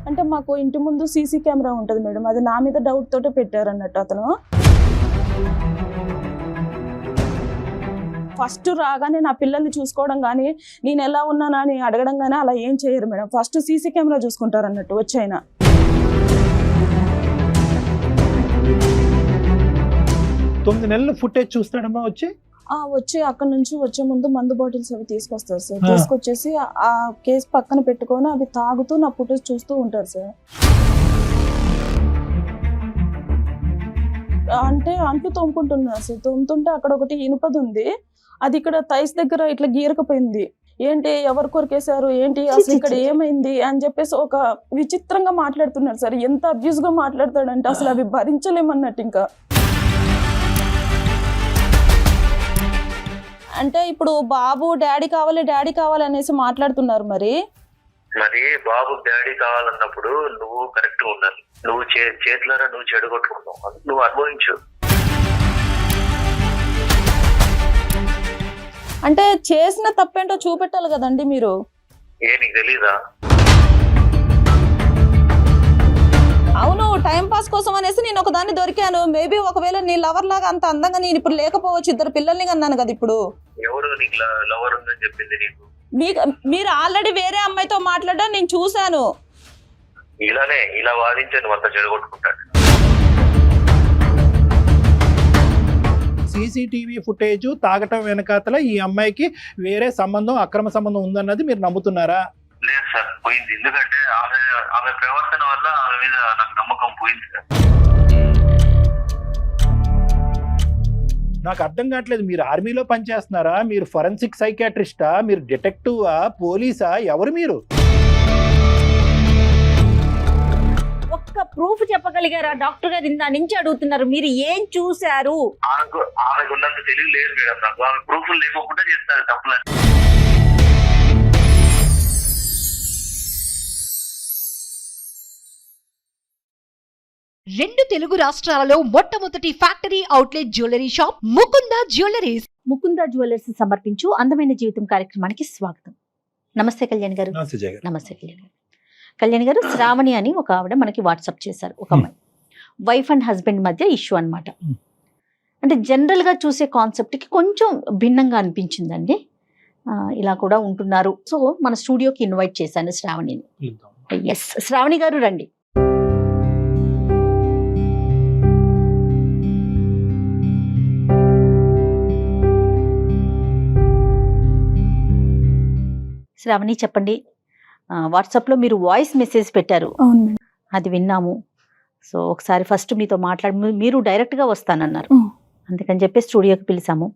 అంటే మాకు ఇంటి ముందు సీసీ కెమెరా ఉంటుంది మేడం, అది నా మీద డౌట్ తోటే పెట్టారు అన్నట్టు అతను. ఫస్ట్ రాగానే నా పిల్లల్ని చూసుకోవడం కానీ నేను ఎలా ఉన్నానా అని అడగడం కానీ అలా ఏం చేయరు మేడం. ఫస్ట్ సీసీ కెమెరా చూసుకుంటారు అన్నట్టు వచ్చైనా. తొమ్మిది నెలల ఫుటేజ్ చూస్తాడమ్మా వచ్చి అక్కడ నుంచి వచ్చే ముందు మందు బాటిల్స్ అవి తీసుకొస్తారు సార్. తీసుకొచ్చేసి ఆ కేసు పక్కన పెట్టుకొని అవి తాగుతూ నా ఫుటేజ్ చూస్తూ ఉంటారు సార్. అంటే అంట్లు తోముకుంటున్నారు సార్. తోముతుంటే అక్కడ ఒకటి ఇనుపది ఉంది, అది ఇక్కడ థైస్ దగ్గర ఇట్లా గీరకపోయింది. ఏంటి ఎవరు కొరికేశారు ఏంటి అసలు ఇక్కడ ఏమైంది అని చెప్పేసి ఒక విచిత్రంగా మాట్లాడుతున్నారు సార్. ఎంత అబ్యూస్ గా మాట్లాడతాడంటే అసలు అవి భరించలేమన్నట్టు. ఇంకా అంటే ఇప్పుడు బాబు డాడీ కావాలి అనేసి మాట్లాడుతున్నారు. మరి బాబు డాడీ కావాలన్నప్పుడు నువ్వు కరెక్ట్ ఉండాలి. నువ్వు చేతులారా నువ్వు చెడగొట్టుకున్నావు, నువ్వు అనుభవించు. అంటే చేసిన తప్పేంటో చూపెట్టాలి కదండి మీరు. నీకు తెలీదా? అవును, టైం పాస్ కోసం అనేసి నేను ఒక దాన్ని దొరికాను. మేబీ ఒకవేళ నీ లవర్ లాగా అంత అందంగా నేను ఇప్పుడు లేకపోవచ్చు. ఇద్దరు పిల్లల్ని కన్నాను కదా ఇప్పుడు. ఎవరు నీకు లవర్ ఉందని చెప్పింది నీకు? మీరు ఆల్రెడీ వేరే అమ్మాయితో మాట్లాడడం నేను చూశాను. ఇలా వాదించాను అంత చెడగొట్టుకుంటాడు. సీసీటీవీ ఫుటేజ్ తాగటం వెనకాతల ఈ అమ్మాయికి వేరే సంబంధం, అక్రమ సంబంధం ఉందన్నది మీరు నమ్ముతున్నారా? లేదు సార్, పోయింది. ఎందుకంటే ఆమె ప్రవర్తన వల్ల ఆమె మీద నాకు నమ్మకం పోయింది సార్. నాకు అర్థం కావట్లేదు, మీరు ఆర్మీలో పనిచేస్తున్నారా, మీరు ఫోరెన్సిక్ సైకాట్రిస్టా, మీరు డిటెక్టివా, పోలీసా, ఎవరు మీరు? ఒక్క ప్రూఫ్ చెప్పగలిగారా డాక్టర్ గారు? ఇందా నుంచి అడుగుతున్నారు, మీరు ఏం చూశారు? ఆమెకు ఉన్నంత తెలివి లేదు మేడం నాకు. ఆమె ప్రూఫ్ లేకుండా చేస్తారు తప్పులని. రెండు తెలుగు రాష్ట్రాలలో మొట్టమొదటి factory outlet jewellery shop Mukunda jewelleries. Mukunda jewellers సమర్పించు అందమైన జీవితం కార్యక్రమానికి స్వాగతం. నమస్తే కళ్యాణ్ గారు. నమస్తే కళ్యాణ్ గారు. కళ్యాణ్ గారు, శ్రావణి అని ఒక ఆవిడ మనకి వాట్సాప్ చేశారు. ఒక అమ్మాయి వైఫ్ అండ్ హస్బెండ్ మధ్య ఇష్యూ అన్నమాట. అంటే జనరల్ గా చూసే కాన్సెప్ట్ కి కొంచెం భిన్నంగా అనిపించిందండి. ఇలా కూడా ఉంటున్నారు. సో మన స్టూడియోకి ఇన్వైట్ చేశాను శ్రావణిని. ఎస్, శ్రావణి గారు రండి. శ్రావణి చెప్పండి, వాట్సాప్లో మీరు వాయిస్ మెసేజ్ పెట్టారు, అది విన్నాము. సో ఒకసారి ఫస్ట్ మీతో మాట్లాడి మీరు డైరెక్ట్గా వస్తానన్నారు, అందుకని చెప్పి స్టూడియోకి పిలిచాము.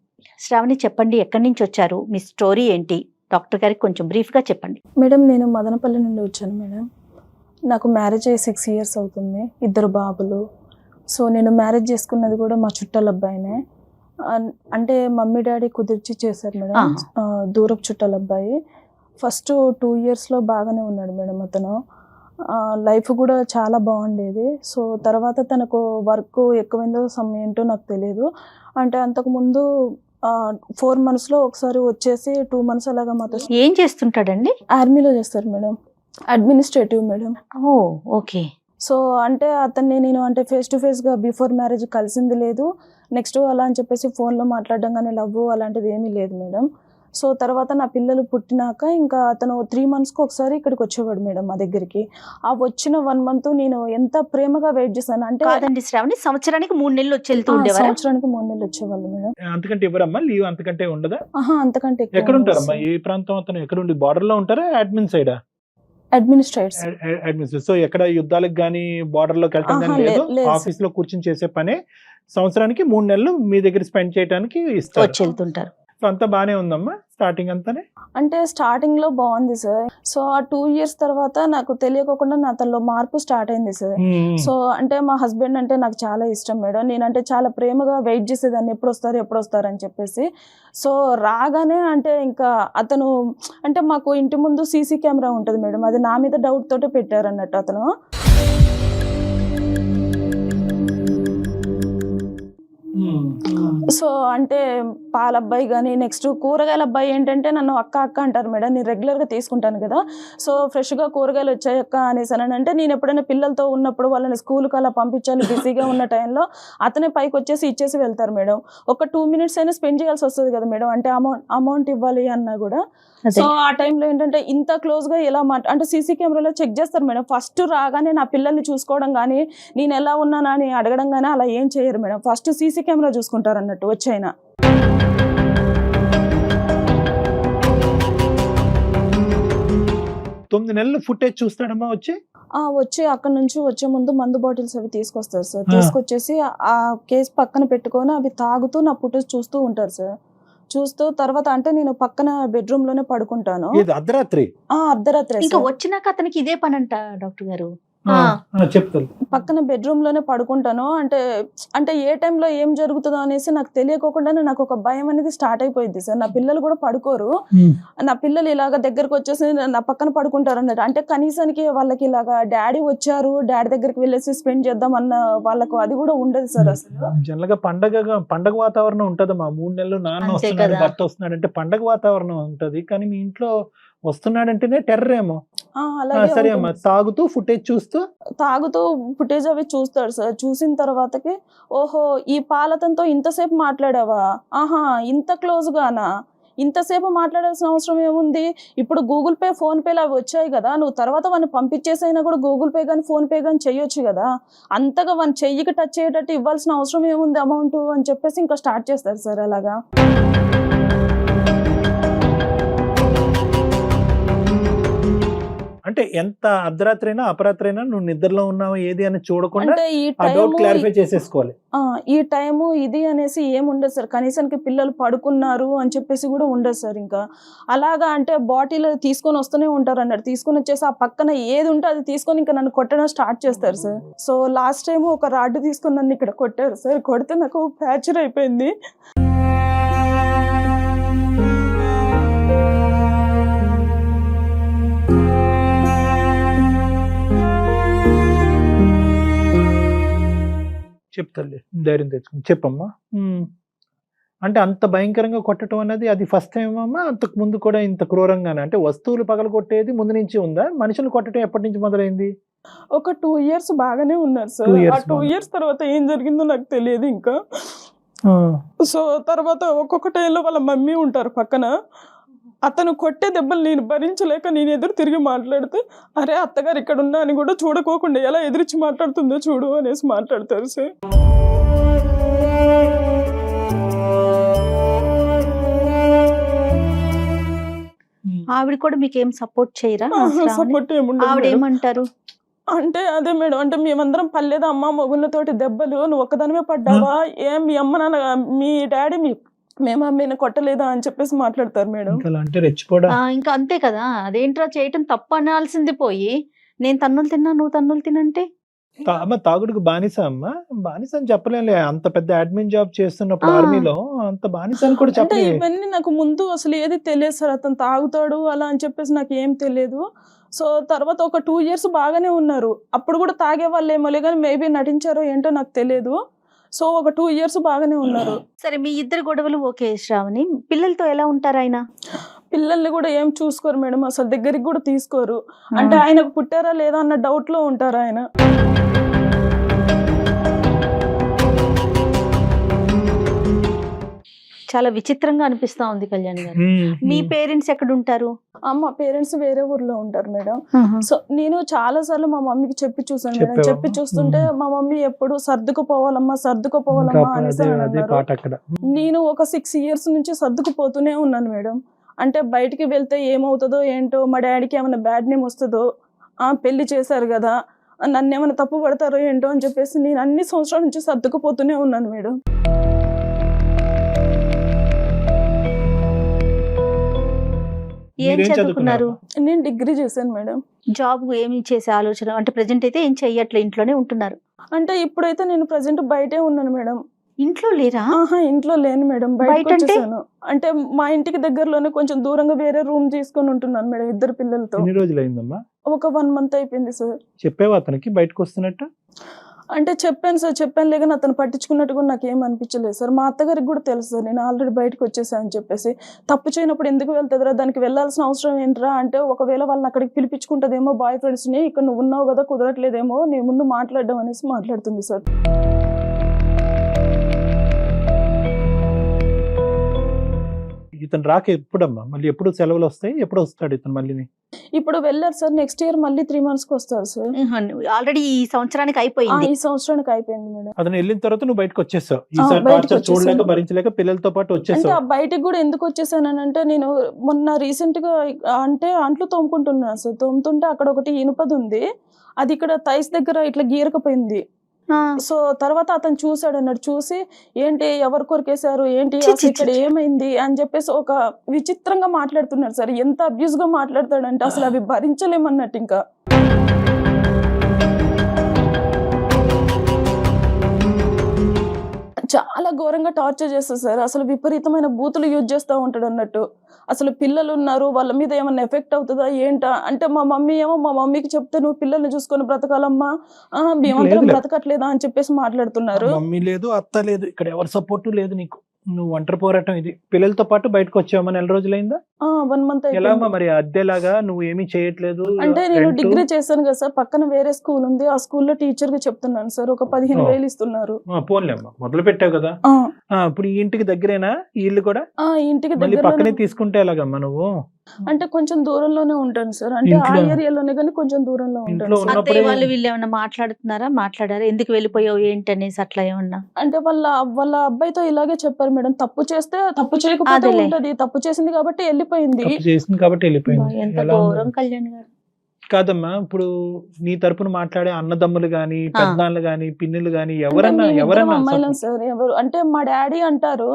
శ్రావణి చెప్పండి, ఎక్కడి నుంచి వచ్చారు, మీ స్టోరీ ఏంటి, డాక్టర్ గారికి కొంచెం బ్రీఫ్గా చెప్పండి. మేడం, నేను మదనపల్లి నుండి వచ్చాను మేడం. నాకు మ్యారేజ్ అయ్యి 6 years అవుతుంది, 2 బాబులు. సో నేను మ్యారేజ్ చేసుకున్నది కూడా మా చుట్టాల అబ్బాయినే. అంటే మమ్మీ డాడీ కుదిర్చి చేశారు మేడం, దూరపు చుట్టాల అబ్బాయి. ఫస్ట్ 2 yearsలో బాగానే ఉన్నాడు మేడం అతను. లైఫ్ కూడా చాలా బాగుండేది. సో తర్వాత తనకు వర్క్ ఎక్కువైందో ఏంటో నాకు తెలియదు. అంటే అంతకుముందు 4 monthsలో ఒకసారి వచ్చేసి 2 months అలాగా మాతో. ఏం చేస్తుంటాడండి? ఆర్మీలో చేస్తారు madam, administrative madam. Okay. So అంటే అతన్ని నేను అంటే ఫేస్ టు ఫేస్గా బిఫోర్ మ్యారేజ్ కలిసింది లేదు. నెక్స్ట్ అలా అని చెప్పేసి ఫోన్లో మాట్లాడడం కానీ లవ్ అలాంటిది ఏమీ లేదు మేడం. సో తర్వాత నా పిల్లలు పుట్టినాక ఇంకా అతను 3 monthsకి ఒకసారి ఇక్కడికి వచ్చేవాడు మేడం మా దగ్గరికి. ఆ వచ్చిన 1 month నేను ఎంత ప్రేమగా వెయిట్ చేశాను అంటే. కాదండి శ్రావణి, సంవత్సరానికి 3 నెలలు వచ్చి వెళ్తూ ఉండేవారు? సంవత్సరానికి 3 నెలలు వచ్చేవాళ్ళు మేడం. అంతకంటే ఎవరమ్మా లీవ్? అంతకంటే ఉండదా? అంతకంటే. ఎక్కడ ఉంటారమ్మా? ఏ ప్రాంతం అతను? ఎక్కడ ఉండి? బార్డర్ లో ఉంటారా, అడ్మిన్ సైడా? అడ్మినిస్ట్రేటర్. సో ఎక్కడ యుద్ధాలకు కానీ బార్డర్ లోకి వెళ్ళటం కానీ లేదు, ఆఫీస్ లో కూర్చొని చేసే పనే. సంవత్సరానికి 3 నెలలు మీ దగ్గర స్పెండ్ చేయడానికి ఇస్తారు, వచ్చి వెళ్తుంటారు. అంతా బానే ఉందమ్మా స్టార్టింగ్ అంతానే? అంటే స్టార్టింగ్ లో బాగుంది సార్. సో ఆ 2 years తర్వాత నాకు తెలియకుండా నా తనలో మార్పు స్టార్ట్ అయింది సార్. సో అంటే మా హస్బెండ్ అంటే నాకు చాలా ఇష్టం మేడం. నేనంటే చాలా ప్రేమగా వెయిట్ చేసేదాన్ని, ఎప్పుడు వస్తారు అని చెప్పేసి. సో రాగానే అంటే ఇంకా అతను అంటే మాకు ఇంటి ముందు సీసీ కెమెరా ఉంటుంది మేడం, అది నా మీద డౌట్ తోటే పెట్టారు అన్నట్టు అతను. సో సో అంటే పాల అబ్బాయి కానీ నెక్స్ట్ కూరగాయల అబ్బాయి ఏంటంటే నన్ను అక్క అక్క అంటారు మేడం. నేను రెగ్యులర్గా తీసుకుంటాను కదా, సో ఫ్రెష్గా కూరగాయలు వచ్చాయి అక్క అనేసి అని అంటే నేను ఎప్పుడైనా పిల్లలతో ఉన్నప్పుడు వాళ్ళని స్కూల్కి అలా పంపించాలి బిజీగా ఉన్న టైంలో అతనే పైకి వచ్చేసి ఇచ్చేసి వెళ్తారు మేడం. ఒక 2 minutes అయినా స్పెండ్ చేయాల్సి వస్తుంది కదా మేడం, అంటే అమౌంట్ ఇవ్వాలి అన్నా కూడా. సో ఆ టైంలో ఏంటంటే ఇంత క్లోజ్గా ఎలా అంటే సీసీ కెమెరాలో చెక్ చేస్తారు మేడం. ఫస్ట్ రాగానే నా పిల్లల్ని చూసుకోవడం కానీ నేను ఎలా ఉన్నానా అని అడగడం కానీ అలా ఏం చేయరు మేడం. ఫస్ట్ సీసీ కెమెరా చూసుకుంటారు అన్నట్టు వచ్చైనా. 9 నెలలు ఫుటేజ్ చూస్తాడమ్మా వచ్చి అక్కడ నుంచి వచ్చే ముందు మందు బాటిల్స్ అవి తీసుకొస్తారు సార్. తీసుకొచ్చేసి ఆ కేసు పక్కన పెట్టుకొని అవి తాగుతూ నా ఫుటేజ్ చూస్తూ ఉంటారు సార్. చూస్తూ తర్వాత అంటే నేను పక్కన బెడ్రూమ్ లోనే పడుకుంటాను. అర్ధరాత్రి ఇంకా వచ్చినాక అతనికి ఇదే పని అంట డాక్టర్ గారు. చెప్తాను పక్కన బెడ్రూమ్ లోనే పడుకుంటాను. అంటే ఏ టైంలో ఏం జరుగుతుందో అనేసి నాకు తెలియకోకుండానే నాకు ఒక భయం అనేది స్టార్ట్ అయిపోయింది సార్. నా పిల్లలు కూడా పడుకోరు, నా పిల్లలు ఇలాగ దగ్గరకు వచ్చేసి నా పక్కన పడుకుంటారు అన్నట్టు. అంటే కనీసానికి వాళ్ళకి ఇలాగా డాడీ వచ్చారు, డాడీ దగ్గరికి వెళ్ళేసి స్పెండ్ చేద్దాం అన్న వాళ్ళకు అది కూడా ఉండదు సార్. అసలు జనరల్ గా పండగ వాతావరణం ఉంటదమ్మా. 3 నెలలు నాన్న వస్తున్నాడు భర్త వస్తున్నాడు అంటే పండగ వాతావరణం ఉంటది. కానీ మీ ఇంట్లో వస్తున్నాడంటేనే టెర్రర్ ఏమో. సరే అమ్మా, తాగుతూ ఫుటేజ్ అవి చూస్తాడు సార్. చూసిన తర్వాతకి ఓహో ఈ పాలతంతో ఇంతసేపు మాట్లాడావా, ఆహా ఇంత క్లోజ్ గానా, ఇంతసేపు మాట్లాడాల్సిన అవసరం ఏముంది, ఇప్పుడు గూగుల్ పే ఫోన్ పేలు అవి వచ్చాయి కదా, నువ్వు తర్వాత వాడిని పంపించేసైనా కూడా గూగుల్ పే కానీ ఫోన్ పే కానీ చెయ్యొచ్చు కదా, అంతగా వాడిని చెయ్యికి టచ్ అయ్యేటట్టు ఇవ్వాల్సిన అవసరం ఏముంది అమౌంట్ అని చెప్పేసి ఇంకా స్టార్ట్ చేస్తారు సార్ అలాగా. అంటే ఎంత అర్ధరాత్రి అయినా అపరాత్రి అయినా నువ్వు నిద్రలో ఉన్నావు ఏది అని చూడకుండా అంటే క్లారిఫై చేసేసుకోవాలి. ఈ టైము ఇది అనేసి ఏముండదు సార్. కనీసానికి పిల్లలు పడుకున్నారు అని చెప్పేసి కూడా ఉండదు సార్. ఇంకా అలాగా అంటే బాటిల్ తీసుకొని వస్తూనే ఉంటారు అన్నట్టు. తీసుకొని వచ్చేసి ఆ పక్కన ఏది ఉంటే అది తీసుకొని ఇంకా నన్ను కొట్టడం స్టార్ట్ చేస్తారు సార్. సో లాస్ట్ టైం ఒక రాడ్ తీసుకొని నన్ను ఇక్కడ కొట్టారు సార్. కొడితే నాకు ఫ్రాక్చర్ అయిపోయింది. చెప్తాలే, ధైర్యం తెచ్చుకుని చెప్పమ్మా. అంటే అంత భయంకరంగా కొట్టడం అనేది అది ఫస్ట్ టైం అమ్మా? అంతకు ముందు కూడా ఇంత క్రూరంగానే అంటే వస్తువులు పగల కొట్టేది ముందు నుంచి ఉందా? మనుషులు కొట్టడం ఎప్పటి నుంచి మొదలైంది? ఒక 2 years బాగానే ఉన్నారు సార్. ఆ 2 years తర్వాత ఏం జరిగిందో నాకు తెలియదు ఇంకా. సో తర్వాత ఒక్కొక్క టైంలో వాళ్ళ మమ్మీ ఉంటారు పక్కన. అతను కొట్టే దెబ్బలు నేను భరించలేక నేను ఎదురు తిరిగి మాట్లాడితే అరే అత్తగారు ఇక్కడ ఉన్నా అని కూడా చూడకోకుండా ఎలా ఎదురిచ్చి మాట్లాడుతుందో చూడు అనేసి మాట్లాడతారు సార్. ఆవిడ కూడా మీకు ఏం సపోర్ట్ చేయరా? సపోర్ట్ ఆవిడ ఏమంటారు అంటే అదే మేడం, అంటే మేమందరం పర్లేదు అమ్మ మొగుళ్ళతోటి దెబ్బలు, నువ్వు ఒక్కదానివే పడ్డావా, ఏం మీ అమ్మ నాన్న మీ డాడీ మేము అమ్మని కొట్టలేదా అని చెప్పేసి మాట్లాడతారు మేడం. ఇంకా అంతే కదా, అదేంట్రా చేయటం తప్పు అనాల్సింది పోయి నేను తన్నులు తిన్నా నువ్వు తన్నులు తినంటే. అమ్మ తాగుడుకు బానిస అమ్మ, బానిస అని చెప్పలేలే. అంత పెద్ద అడ్మిన్ జాబ్ చేస్తున్నప్పుడు ఆర్మీలో అంత బానిస అని కూడా చెప్పలేదు. ఇవన్నీ నాకు ముందు అసలు ఏది తెలియదు సార్. అతను తాగుతాడు అలా అని చెప్పేసి నాకు ఏం తెలియదు. సో తర్వాత ఒక 2 years బాగానే ఉన్నారు. అప్పుడు కూడా తాగే వాళ్ళు ఏమో కానీ మేబీ నటించారో ఏంటో నాకు తెలియదు. సో ఒక 2 years బాగానే ఉన్నారు. సరే, మీ ఇద్దరు గొడవలు ఓకే శ్రావణి, పిల్లలతో ఎలా ఉంటారు ఆయన? పిల్లల్ని కూడా ఏం చూసుకోరు మేడం, అసలు దగ్గరికి కూడా తీసుకోరు. అంటే ఆయనకు పుట్టారా లేదా అన్న డౌట్ లో ఉంటారు ఆయన. చాలా విచిత్రంగా అనిపిస్తా ఉంది కళ్యాణ్ గారు. మీ పేరెంట్స్ ఎక్కడ ఉంటారు? మా పేరెంట్స్ వేరే ఊర్లో ఉంటారు మేడం. సో నేను చాలా సార్లు మా మమ్మీకి చెప్పి చూసాను మేడం. చెప్పి చూస్తుంటే మా మమ్మీ ఎప్పుడు సర్దుకుపోవాలమ్మా అనేసి అన్నారు. నేను ఒక 6 years నుంచి సర్దుకుపోతూనే ఉన్నాను మేడం. అంటే బయటికి వెళ్తే ఏమవుతుందో ఏంటో, మా డాడీకి ఏమైనా బ్యాడ్ నేమ్ వస్తుందో, పెళ్లి చేశారు కదా నన్ను ఏమైనా తప్పు పడతారో ఏంటో అని చెప్పేసి నేను అన్ని సంవత్సరాల నుంచి సర్దుకుపోతూనే ఉన్నాను మేడం. ఏం చదువుకున్నారు? నేను డిగ్రీ చేశాను మేడం. జాబ్ ఏమి చేసే ఆలోచన అంటే ప్రెజెంట్ అయితే ఏం చెయ్యట్లే, ఇంట్లోనే ఉంటున్నారు? అంటే ఇప్పుడైతే నేను ప్రెజెంట్ బయటే ఉన్నాను మేడం. ఇంట్లో లేరా? ఇంట్లో లేను మేడం, బయటకు వచ్చేసాను. అంటే మా ఇంటికి దగ్గరలోనే కొంచెం దూరంగా వేరే రూమ్ తీసుకొని ఉంటున్నాను మేడం 2 పిల్లలతో. ఎన్ని రోజులు అయిందమ్మా? ఒక 1 month అయిపోయింది సార్. చెప్పేవా అతనికి బయటకు వస్తున్నట్టు? అంటే చెప్పాను సార్, చెప్పాను లేదని అతను పట్టించుకున్నట్టు కూడా నాకు ఏం అనిపించలేదు సార్. మా అత్తగారికి కూడా తెలుసు సార్ నేను ఆల్రెడీ బయటకు వచ్చేసాను అని చెప్పేసి. తప్పు చేయనప్పుడు ఎందుకు వెళ్తుందిరా, దానికి వెళ్ళాల్సిన అవసరం ఏంట్రా అంటే, ఒకవేళ వాళ్ళని అక్కడికి పిలిపించుకుంటుందేమో బాయ్ ఫ్రెండ్స్ని, ఇక్కడ నువ్వు ఉన్నావు కదా కుదరట్లేదేమో నీ ముందు మాట్లాడడం అనేసి మాట్లాడుతుంది సార్. ఇతను రాక ఎప్పుడమ్మా, మళ్ళీ ఎప్పుడు సెలవులు వస్తాయి, ఎప్పుడు వస్తాడు ఇతను మళ్ళీ? ఇప్పుడు వెళ్ళారు సార్, నెక్స్ట్ ఇయర్ మళ్ళీ 3 monthsకి వస్తారు సార్. ఆల్రెడీ ఈ సంవత్సరానికి అయిపోయింది. ఈ సంవత్సరానికి అయిపోయింది మేడం. అతను వెళ్ళిన తర్వాత నువ్వు బయటకు వచ్చేసావు, ఈసారి బయటకు టార్చర్ చూడలేక వచ్చేసాను. భరించలేక పిల్లలతో పాటు అంటే వచ్చేసావు. ఆ బయటికి కూడా ఎందుకు వచ్చేసానంటే, నేను మొన్న రీసెంట్ గా అంటే అంట్లు తోముకుంటున్నాను సార్. తోముతుంటే అక్కడ ఒకటి ఇనుపది ఉంది, అది ఇక్కడ థైస్ దగ్గర ఇట్లా గీరకపోయింది. సో తర్వాత అతను చూసాడు అన్నాడు, చూసి ఏంటి ఎవరు కొరికేశారు ఏంటి అసలు ఇక్కడ ఏమైంది అని చెప్పేసి ఒక విచిత్రంగా మాట్లాడుతున్నాడు సార్. ఎంత అబ్యూస్ గా మాట్లాడతాడంటే అసలు అవి భరించలేమన్నట్టు. ఇంకా చాలా ఘోరంగా టార్చర్ చేస్తారు సార్. అసలు విపరీతమైన బూతులు యూజ్ చేస్తూ ఉంటాడు అన్నట్టు. అసలు పిల్లలు ఉన్నారు, వాళ్ళ మీద ఏమన్నా ఎఫెక్ట్ అవుతుందా ఏంటా అంటే, మా మమ్మీ ఏమో, మా మమ్మీకి చెప్తే నువ్వు పిల్లల్ని చూసుకొని బ్రతకాలమ్మా, మేమందరం బ్రతకట్లేదా అని చెప్పేసి మాట్లాడుతున్నారు. మమ్మీ లేదు, అత్త లేదు, ఇక్కడ ఎవరి సపోర్ట్ లేదు నీకు, నువ్వు ఒంటరి పోరాటం ఇది. పిల్లలతో పాటు బయటకు వచ్చావమ్మా, నెల రోజులైందా? 1 month ఎలా అమ్మా మరి అద్దెలాగా నువ్వు ఏమీ చేయట్లేదు? అంటే నేను డిగ్రీ చేశాను కదా సార్, పక్కన వేరే స్కూల్ ఉంది, ఆ స్కూల్లో టీచర్ గా చెప్తున్నాను సార్. ఒక 15,000 ఇస్తున్నారు. పోన్లే అమ్మా, మొదలు పెట్టావు కదా. ఇప్పుడు ఈ ఇంటికి దగ్గరేనా ఈ ఇల్లు కూడా? ఇంటికి మళ్ళీ దగ్గర పక్కనే తీసుకుంటే ఎలాగమ్మా నువ్వు? అంటే కొంచెం దూరంలోనే ఉంటాను సార్, అంటే ఆ ఏరియాలోనే కానీ కొంచెం దూరంలో ఉంటాను సార్. అత్తయ్య వాళ్ళు వీళ్ళు ఏమన్నా మాట్లాడారా? ఎందుకు వెళ్ళిపోయావు ఏంటి అనేసి అట్లా ఏమన్నా? అంటే వాళ్ళ అబ్బాయితో ఇలాగే చెప్పారు మేడం, తప్పు చేస్తే తప్పు చేయకపోతే అదేలే. ఉంటది, తప్పు చేసింది కాబట్టి వెళ్ళిపోయింది. తప్పు చేసింది కాబట్టి వెళ్ళిపోయింది. ఎంత ఎలా ఉంది? ఘోరం కళ్యాణ్ గారు. కాదమ్మా, ఇప్పుడు నీ తరపున మాట్లాడే అన్నదమ్ములు గాని, పెద్దనాన్నలు గాని, పిన్నులు గాని అంటే ఎవరన్నా మేము ఇద్దరం ఎవరన్నా అమ్మాయిలం సార్. ఎవరు అంటే మా డాడీ అంటారు,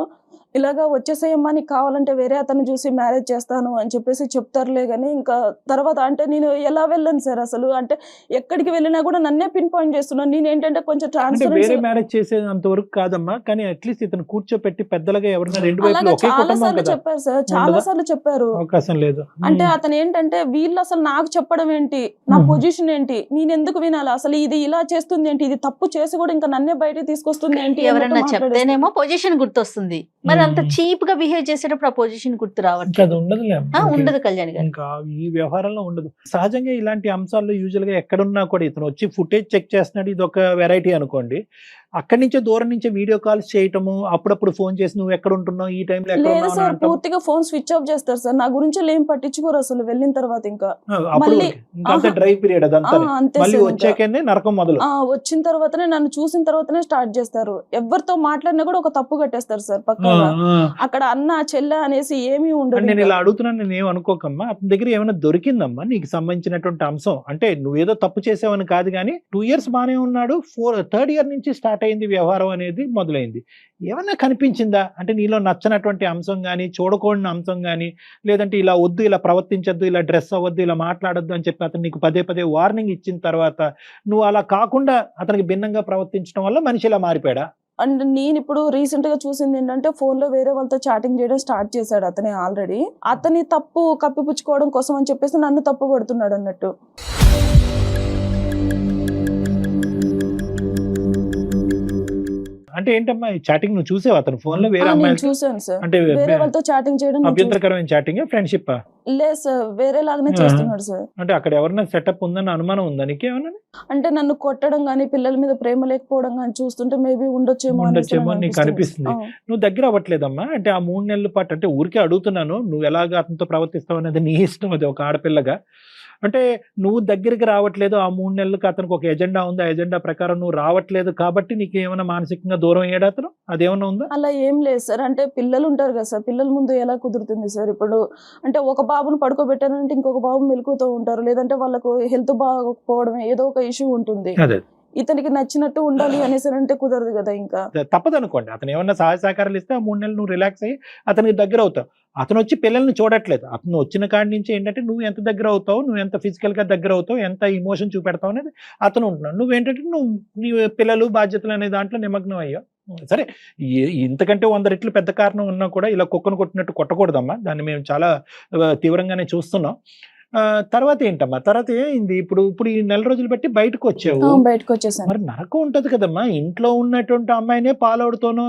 ఇలాగా వచ్చేసేయమ్మా నీకు కావాలంటే వేరే అతను చూసి మ్యారేజ్ చేస్తాను అని చెప్పేసి చెప్తారులే కానీ, ఇంకా తర్వాత అంటే నేను ఎలా వెళ్ళాను సార్ అసలు. అంటే ఎక్కడికి వెళ్ళినా కూడా నన్నే పిన్ పాయింట్ చేస్తున్నాను. నేను ఏంటంటే కొంచెం అంటే ట్రాన్స్ఫరెన్స్ వేరే మ్యారేజ్ చేసేంత వరకు కాదమ్మా, కానీ అట్లీస్ట్ ఇతను కూర్చోపెట్టి పెద్దలుగా ఎవరైనా రెండు వైపులు అలాగా ఒకే చాలా కుటుంబం సార్లు కదా, చెప్పారు సార్, చాలా ఉండదా? సార్లు చెప్పారు. అవకాశం లేదు. అంటే అతను ఏంటంటే, వీళ్ళు అసలు నాకు చెప్పడం ఏంటి, నా పొజిషన్ ఏంటి, నేను ఎందుకు వినాలి, అసలు ఇది ఇలా చేస్తుంది ఏంటి, ఇది తప్పు చేసి కూడా ఇంకా నన్నే బయటకు తీసుకొస్తుంది ఏంటి అన్నట్టు ఎవరన్నా మాట్లాడేస్తారు. చెప్తేనేమో పొజిషన్ గుర్తొస్తుంది, మరి అంత చీప్ గా బిహేవ్ చేసేటప్పుడు ఆ పొజిషన్ గుర్తు ఇంకా రావట్లేదు. అది ఉండదులే. ఉండదు కళ్యాణ్ గారు. ఇంకా ఈ వ్యవహారంలో ఉండదు. సహజంగా ఇలాంటి అంశాల్లో యూజువల్ గా ఎక్కడున్నా కూడా ఇతను వచ్చి ఫుటేజ్ చెక్ చేస్తున్నాడు, ఇది ఒక వెరైటీ అనుకోండి. అక్కడి నుంచే దూరం నుంచే వీడియో కాల్స్ చేయటము, అప్పుడప్పుడు ఫోన్ చేసి నువ్వు ఎక్కడ ఉంటున్నావు, ఈ టైంలో ఎక్కడ లేదు ఉన్నావు సార్, అని అంటాం. పూర్తిగా ఫోన్ స్విచ్ ఆఫ్ చేస్తారు సార్. నా గురించి ఏం పట్టించుకోరు అసలు వెళ్ళిన తర్వాత. ఇంకా అప్పుడు మళ్ళీ ఇంకా డ్రై పీరియడ్ అదంతా. అంతే మళ్ళీ సార్. ఇంకా వచ్చాకనే నరకం మొదలు. వచ్చిన తర్వాతనే, నన్ను చూసిన తర్వాతనే స్టార్ట్ చేస్తారు. ఎవరితో మాట్లాడినా కూడా ఒక తప్పు కట్టేస్తారు సార్ ఆ, పక్కగా. ఆ. అక్కడ అన్న చెల్లె అనేసి ఏమీ ఉండదు. అంటే నేను ఇంకా. ఇలా అడుగుతున్నాను, నేను ఏం అనుకోకమ్మా. అతని దగ్గర ఏమైనా దొరికిందమ్మా నీకు సంబంధించినటువంటి అంశం? అంటే నువ్వేదో తప్పు చేసావని కాదు, కానీ 2 years బానే ఉన్నాడు, 3rd year నుంచి స్టార్ట్ అయింది వ్యవహారం అనేది మొదలైంది. ఏమన్నా కనిపించిందా అంటే నీలో నచ్చనటువంటి అంశం కానీ, చూడకూడని అంశం కానీ, లేదంటే ఇలా వద్దు, ఇలా ప్రవర్తించొద్దు, ఇలా డ్రెస్ అవ్వద్దు, ఇలా మాట్లాడొద్దు అని చెప్పి అతను నీకు పదే పదే వార్నింగ్ ఇచ్చిన తర్వాత నువ్వు అలా కాకుండా అతనికి భిన్నంగా ప్రవర్తించడం వల్ల మనిషి ఇలా మారిపోయాడా? అండ్ నేను ఇప్పుడు రీసెంట్ గా చూసింది ఏంటంటే, ఫోన్ లో వేరే వాళ్ళతో చాటింగ్ చేయడం స్టార్ట్ చేశాడు అతనే ఆల్రెడీ. అతని తప్పు కప్పిపుచ్చుకోవడం కోసం అని చెప్పేసి నన్ను తప్పు పడుతున్నాడు అన్నట్టు. అంటే ఏంటమ్మా ఈ చాటింగ్ నువ్వు చూసావు అతను ఫోన్ లో వేరే నేను అమ్మాయిలు? చూసాను సార్, అంటే వేరే వాళ్ళతో చాటింగ్ చేయడం నేను అభ్యంతరకరమైన చాటింగ్, ఫ్రెండ్షిప్? లేదు సార్, వేరే లాగానే చేస్తున్నాడు సార్. అంటే అక్కడ ఎవరైనా సెటప్ ఉందన్న అనుమానం ఉందా నీకేమన్నా? అంటే నన్ను కొట్టడం గానీ, పిల్లల మీద ప్రేమ లేకపోవడం గానీ చూస్తుంటే మేబీ ఉండొచ్చేమో అని నీకు అనిపిస్తుంది. నువ్వు దగ్గర అవ్వట్లేదమ్మా. అంటే ఆ 3 నెలల పాటు, అంటే ఊరికే అడుగుతున్నాను, నువ్వు ఎలాగ అతనితో ప్రవర్తిస్తావు అనేది నీ ఇష్టం, అది ఒక ఆడపిల్లగా. అంటే నువ్వు దగ్గరికి రావట్లేదు, ఆ 3 నెలలకు అతనికి ఒక ఎజెండా ఉంది, ఆ ఎజెండా ప్రకారం నువ్వు రావట్లేదు కాబట్టి నీకు ఏమైనా మానసికంగా దూరం అయ్యాడు అతను, అదేమన్నా ఉందా? అలా ఏం లేదు సార్. అంటే పిల్లలు ఉంటారు కదా సార్, పిల్లల ముందు ఎలా కుదురుతుంది సార్? ఇప్పుడు అంటే ఒక బాబును పడుకోబెట్టానంటే ఇంకొక బాబు మెలుకుతూ ఉంటారు, లేదంటే వాళ్ళకు హెల్త్ బాగోకపోవడం ఏదో ఒక ఇష్యూ ఉంటుంది. అదే ఇతనికి నచ్చినట్టు ఉండాలి అనేసి అంటే కుదరదు కదా. ఇంకా తప్పదు అనుకోండి, అతను ఏమన్నా సహాయ సహకారాలు ఇస్తే ఆ 3 నెలలు నువ్వు రిలాక్స్ అయ్యి అతనికి దగ్గర అవుతావు. అతను వచ్చి పిల్లల్ని చూడట్లేదు, అతను వచ్చిన కాడి నుంచి ఏంటంటే నువ్వు ఎంత దగ్గర అవుతావు, నువ్వు ఎంత ఫిజికల్ గా దగ్గర అవుతావు, ఎంత ఇమోషన్ చూపెడతావు అనేది అతను ఉంటున్నాడు. నువ్వేంటంటే నీ పిల్లలు బాధ్యతలు అనే దాంట్లో నిమగ్నం అయ్యావు. సరే, ఇంతకంటే 100 రెట్లు పెద్ద కారణం ఉన్నా కూడా ఇలా కుక్కను కొట్టినట్టు కొట్టకూడదమ్మా, దాన్ని మేము చాలా తీవ్రంగానే చూస్తున్నాం. తర్వాత ఏంటమ్మా? తర్వాత ఏమైంది? ఇప్పుడు ఇప్పుడు ఈ నెల రోజులు బట్టి బయటకు వచ్చావు. బయటకు వచ్చేసాను. మరి నరకం ఉంటది కదమ్మా. ఇంట్లో ఉన్నటువంటి అమ్మాయినే పాలోడుతోనో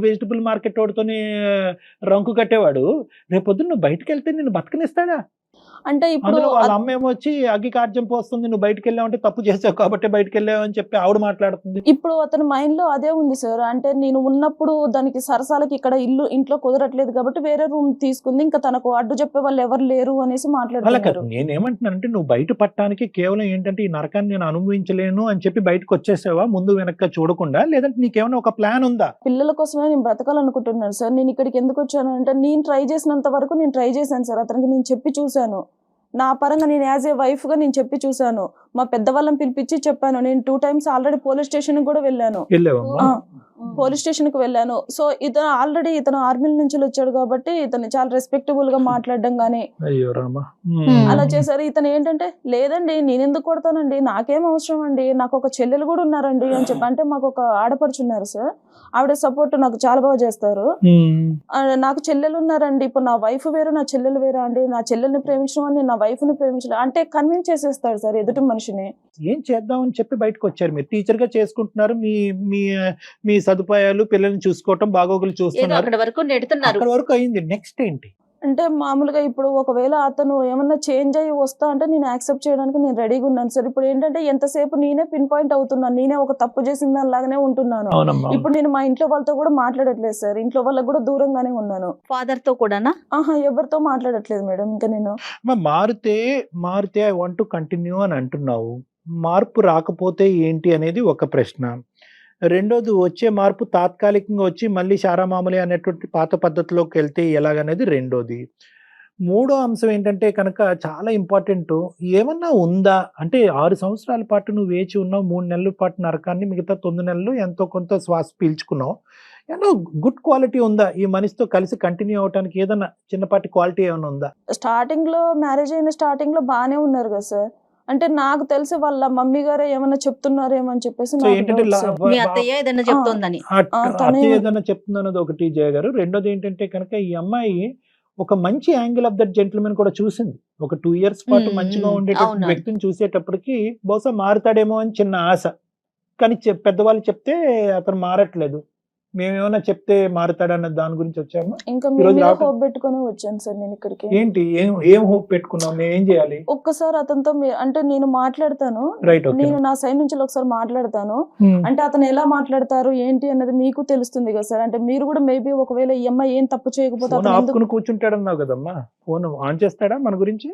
వెజిటబుల్ మార్కెట్ వాడితోని రంకు కట్టేవాడు రేపొద్దున నువ్వు బయటకు వెళ్తే నిన్ను బతకనిస్తాడా? అంటే ఇప్పుడు అందులో వాళ్ళ అమ్మ ఏమో వచ్చి అగ్గి కార్జ్యం పోస్తుంది, నువ్వు బయటకు వెళ్ళావంటే తప్పు చేసావు కాబట్టి బయటకు వెళ్ళావు అని చెప్పి ఆవిడ మాట్లాడుతుంది. ఇప్పుడు అతని మైండ్ లో అదే ఉంది సార్. అంటే నేను ఉన్నప్పుడు దానికి సరసాలకి ఇక్కడ ఇంట్లో కుదరట్లేదు కాబట్టి వేరే రూమ్ తీసుకుంది, ఇంకా తనకు అడ్డు చెప్పే వాళ్ళు ఎవరు లేరు అనేసి అలా మాట్లాడుతున్నారు. కాదు, నేనేమంటున్నానంటే నువ్వు బయట పట్టడానికి కేవలం ఏంటంటే ఈ నరకాన్ని నేను అనుభవించలేను అని చెప్పి బయటకు వచ్చేసావా ముందు వెనక్కి చూడకుండా, లేదంటే నీకేమైనా ఒక ప్లాన్ ఉందా? పిల్లల కోసమే నేను బ్రతకాలనుకుంటున్నాను సార్. నేను ఇక్కడికి ఎందుకు వచ్చాను అంటే నేను ట్రై చేసినంత వరకు నేను ట్రై చేశాను సార్. అతనికి నేను చెప్పి చూశాను, నా పరంగా నేను యాజ్ ఏ వైఫ్ గా నేను చెప్పి చూశాను. మా పెద్దవాళ్ళని పిలిపించి చెప్పాను. నేను 2 times ఆల్రెడీ పోలీస్ స్టేషన్ కూడా వెళ్ళాను. వెళ్ళావమ్మా? పోలీస్ స్టేషన్ కి వెళ్ళాను. సో ఇతను ఆర్మీ నుంచి వచ్చాడు కాబట్టి ఇతను చాలా రెస్పెక్టబుల్ గా మాట్లాడడం గానీ అయ్యో రామా. అలా చేశారు. ఇతను ఏంటంటే లేదండి నేను ఎందుకు కొడతానండి, నాకేం అవసరం అండి, నాకు ఒక చెల్లెలు కూడా ఉన్నారండి అని చెప్పి. అంటే మాకు ఒక ఆడపడుచున్నారు సార్, ఆవిడ సపోర్ట్ నాకు చాలా బాగా చేస్తారు. నాకు చెల్లెలు ఉన్నారండి, ఇప్పుడు నా వైఫ్ వేరు నా చెల్లెలు వేరా అండి, నా చెల్లెల్ని ప్రేమించడం అని నా వైఫ్ ని ప్రేమించడం అంటే కన్విన్స్ చేసేస్తాడు సార్ ఎదుటి మనిషిని. ఏం చేద్దామని చెప్పి బయటకు వచ్చారు. మీరు టీచర్ గా చేసుకుంటున్నారు, మీ మీ మీ సదుపాయాలు పిల్లల్ని చూసుకోవటం బాగోగులు ఏదో చూస్తున్నారు, అక్కడ వరకు నెడుతున్నారు. అక్కడ వరకు అయింది. నెక్స్ట్ ఏంటి? అంటే మామూలుగా ఇప్పుడు ఒకవేళ అతను ఏమన్నా చేంజ్ అయ్యి వస్తా అంటే నేను యాక్సెప్ట్ చేయడానికి నేను రెడీగా ఉన్నాను సార్. ఇప్పుడు ఏంటంటే ఎంతసేపు నేనే పిన్ పాయింట్ అవుతున్నాను, నేనే ఒక తప్పు చేసిన దానిలాగానే ఉంటున్నాను. అవునమ్మా. ఇప్పుడు నేను మా ఇంట్లో వాళ్ళతో కూడా మాట్లాడట్లేదు సార్, ఇంట్లో వాళ్ళకి కూడా దూరంగానే ఉన్నాను. ఫాదర్ తో కూడానా? ఎవరితో మాట్లాడట్లేదు మేడం. ఇంకా నేను మారితే ఐ వాంట్ టు కంటిన్యూ అని అంటున్నావు. మార్పు రాకపోతే ఏంటి అనేది ఒక ప్రశ్న. రెండోది, వచ్చే మార్పు తాత్కాలికంగా వచ్చి మళ్ళీ శారామామూలి అనేటువంటి పాత పద్ధతిలోకి వెళ్తే ఎలాగనేది రెండోది. మూడో అంశం ఏంటంటే కనుక చాలా ఇంపార్టెంట్, ఏమన్నా ఉందా అంటే 6 సంవత్సరాల పాటు నువ్వు వేచి ఉన్నావు, 3 నెలల పాటు నరకాన్ని, మిగతా 9 నెలలు ఎంతో కొంత శ్వాస పీల్చుకున్నావు. ఏమన్నా గుడ్ క్వాలిటీ ఉందా ఈ మనిషితో కలిసి కంటిన్యూ అవడానికి? ఏదన్నా చిన్నపాటి క్వాలిటీ ఏమైనా ఉందా? స్టార్టింగ్ లో మ్యారేజ్ అయిన స్టార్టింగ్ లో బాగానే ఉన్నారు కదా సార్. అంటే నాకు తెలిసి వాళ్ళ మమ్మీ గారే ఏమన్నా చెప్తున్నారేమో అని చెప్పేసి సో నాకు ఏంటంటే doubt సార్. మీ అత్తయ్య ఏదైనా చెప్తోందని. తనే- ఏదైనా చెప్తుందన్నది ఒకటి జయ గారు. రెండోది ఏంటంటే కనుక ఈ అమ్మాయి ఒక మంచి యాంగిల్ ఆఫ్ దట్ జెంటిల్మెన్ కూడా చూసింది. ఒక 2 years పాటు మంచిగా ఉండేటటువంటి అవును. వ్యక్తిని చూసేటప్పటికి బహుశా మారుతాడేమో అని చిన్న ఆశ. కానీ పెద్దవాళ్ళు చెప్తే అతను మారట్లేదు. మేమేమైనా చెప్తే మారుతాడన్న దాని గురించి వచ్చాము. ఇంకా ఈ మీ రోజు మీద రావటం- హోప్ పెట్టుకుని వచ్చాను సార్ నేను ఇక్కడికి. ఏంటి ఏం హోప్ పెట్టుకున్నాం? మేము ఏం చేయాలి? ఒక్కసారి అతనితో అంటే నేను మాట్లాడతాను, రైట్, ఓకే. నేను నా సైడ్ నుంచి ఒకసారి మాట్లాడతాను. అంటే అతను ఎలా మాట్లాడతారు ఏంటి అన్నది మీకు తెలుస్తుంది కదా సార్. అంటే మీరు కూడా మేబీ ఒకవేళ ఈ అమ్మాయి ఏం తప్పు చేయకపోతే ఫోన్ అతను ఎందుకు ఆపుకుని కూర్చుంటాడన్నావు కదమ్మా. ఫోన్ ఆన్ చేస్తాడా మన గురించి?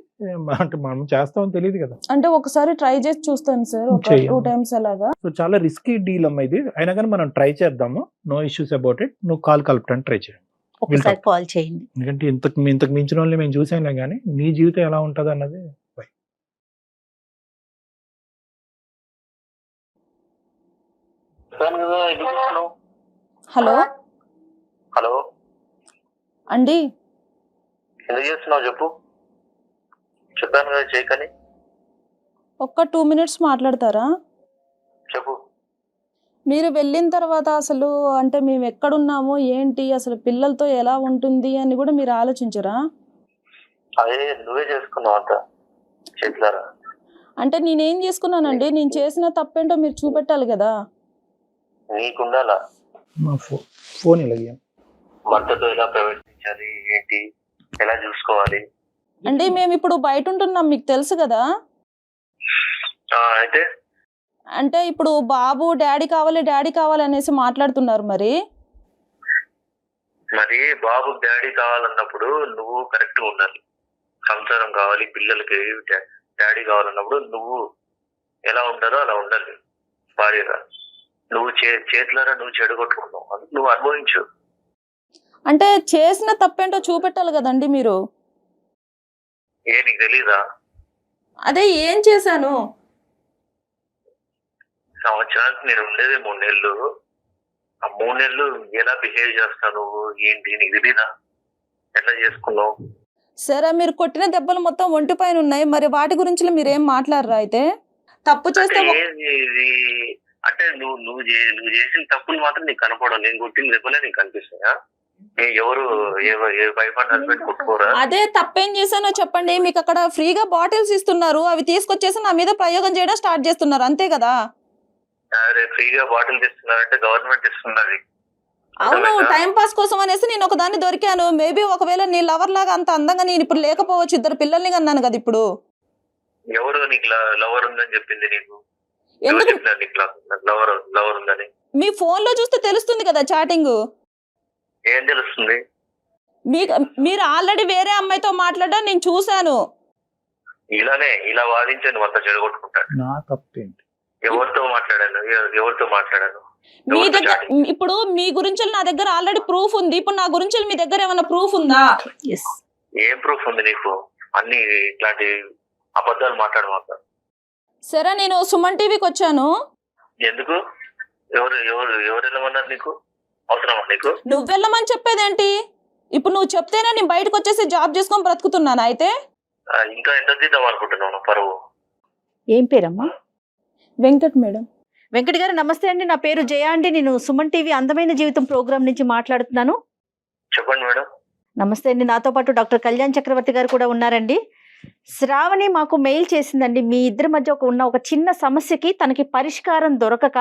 అంటే మనం చేస్తామని తెలియదు కదా. అంటే ఒకసారి ట్రై చేసి చూస్తాను సార్, ఒక చెయ్యమ్మా. 2 times అలాగా. సో చాలా రిస్కీ డీల్ అమ్మా ఇది. అయినా కానీ మనం ట్రై చేద్దాము. No issues about it. నువ్వు కాల్ కలపడానికి ట్రై చేయండి. ఒకసారి కాల్ చేయండి. ఎందుకంటే ఇంతకు మించిన వాళ్ళని మేము చూసాంలే కానీ నీ జీవితం ఎలా ఉంటుంది అన్నది. హలో హలో, అండి, ఎందుకు చేస్తున్నావు చెప్పు. చెప్పాను కదా చేయకని. ఒక్క 2 minutes మాట్లాడతారా? చెప్పు. మీరు వెళ్ళిన తర్వాత అసలు అంటే మేము ఎక్కడున్నామో ఏంటి, అసలు పిల్లలతో ఎలా ఉంటుంది అని కూడా మీరు ఆలోచించరా? అదే నువ్వే చేసుకున్నావు అంత చేతులారా. అంటే నేనేం చేసుకున్నానండి, నేను చేసిన తప్పేంటో మీరు చూపెట్టాలి కదా. నీకుండాలా మా ఫోన్ ఇలాగే భర్తతో ఎలా ప్రవర్తించాలి, ఏంటి, ఎలా చూసుకోవాలి. అంటే మేము ఇప్పుడు బయట ఉంటున్నాం, మీకు తెలుసు కదా. అయితే అంటే ఇప్పుడు బాబు డాడీ కావాలి అనేసి మాట్లాడుతున్నారు. మరి బాబు డాడీ కావాలన్నప్పుడు నువ్వు కరెక్ట్ గా ఉండాలి. సంసారం కావాలి, పిల్లలకి డాడీ కావాలన్నప్పుడు నువ్వు ఎలా ఉండాలో అలా ఉండాలి భార్యగా. నువ్వు చేతులారా నువ్వు చెడగొట్టుకున్నావు, అందుకు నువ్వు అనుభవించు. అంటే చేసిన తప్పేంటో చూపెట్టాలి కదండి మీరు. నీకు తెలీదా? అదే ఏం చేశాను. సంవత్సరానికి నేను ఉండేది 3 నెలలు. ఆ 3 నెలలు ఎలా బిహేవ్ చేస్తావు నువ్వు, ఏంటి నీకు తెలీదా? ఎట్లా చేసుకున్నావు? సరే, మీరు కొట్టిన దెబ్బలు మొత్తం ఒంటి పైన ఉన్నాయి, మరి వాటి గురించి మీరు ఏం మాట్లాడరా? అయితే తప్పు చేస్తే ఇది అంటే నువ్వు చేసిన తప్పులు మాత్రం నీకు కనపడవు. నేను కొట్టిన దెబ్బలే నీకు కనిపిస్తాయా? ఎవరు వైఫ్ అండ్ హస్బెండ్ కొట్టుకోరా? అదే తప్పేం చేశానో చెప్పండి. మీకు అక్కడ ఫ్రీగా బాటిల్స్ ఇస్తున్నారు, అవి తీసుకొచ్చేసి నా మీద ప్రయోగం చేయడం స్టార్ట్ చేస్తున్నారు, అంతే కదా? అరే ఫ్రీగా బాటిల్ ఇస్తున్నారంటే గవర్నమెంట్ ఇస్తున్నది. అవును, టైం పాస్ కోసం అనేసి నేను ఒకదాన్ని దొరికాను. మేబీ ఒకవేళ నీ లవర్ లాగా అంత అందంగా నేను ఇప్పుడు లేకపోవచ్చు, 2 పిల్లల్ని కన్నాను కదా ఇప్పుడు. ఎవరు నీకు లవర్ ఉందని చెప్పింది నీకు? ఎందుకు? లవర్ ఉందని మీ ఫోన్ లో చూస్తే తెలుస్తుంది కదా చాటింగ్. ఏం తెలుస్తుంది? మీరు ఆల్రెడీ వేరే అమ్మాయితో మాట్లాడడం నేను చూశాను. ఇలా వాదించే నువ్వు అంత చెడగొట్టుకుంటాను. నా తప్పేంటి? ఎవరితో మాట్లాడాను? మీ దగ్గర ఇప్పుడు మీ గురించి నా దగ్గర ఆల్రెడీ ప్రూఫ్ ఉంది. ఇప్పుడు నా గురించి మీ దగ్గర ఏమైనా ప్రూఫ్ ఉందా? ఏం ప్రూఫ్ ఉంది నీకు? అన్ని ఇట్లాంటి అబద్ధాలు మాట్లాడమాక. సరే, నేను సుమన్ టీవీకి వచ్చాను. ఎందుకు? ఎవరు వెళ్ళమన్నారు నీకు? అవసరమా నీకు? నువ్వు వెళ్ళమని చెప్పేదేంటి? ఇప్పుడు నువ్వు చెప్తేనే నేను బయటకు వచ్చేసి జాబ్ చేసుకొని బ్రతుకుతున్నాను. అయితే ఇంకా ఎంత తీద్దాం అనుకుంటున్నావు పరువు? ఏం పేరమ్మా? వెంకట్ మేడం. వెంకట్ గారు నమస్తే అండి. నా పేరు జయ అండి. నేను సుమన్ టీవీ అందమైన జీవితం ప్రోగ్రామ్ నుంచి మాట్లాడుతున్నాను. చెప్పండి మేడం. నమస్తే అండి. నాతో పాటు డాక్టర్ కళ్యాణ్ చక్రవర్తి గారు కూడా ఉన్నారండి. శ్రావణి మాకు మెయిల్ చేసిందండి. మీ ఇద్దరి మధ్య ఉన్న ఒక చిన్న సమస్యకి తనకి పరిష్కారం దొరకక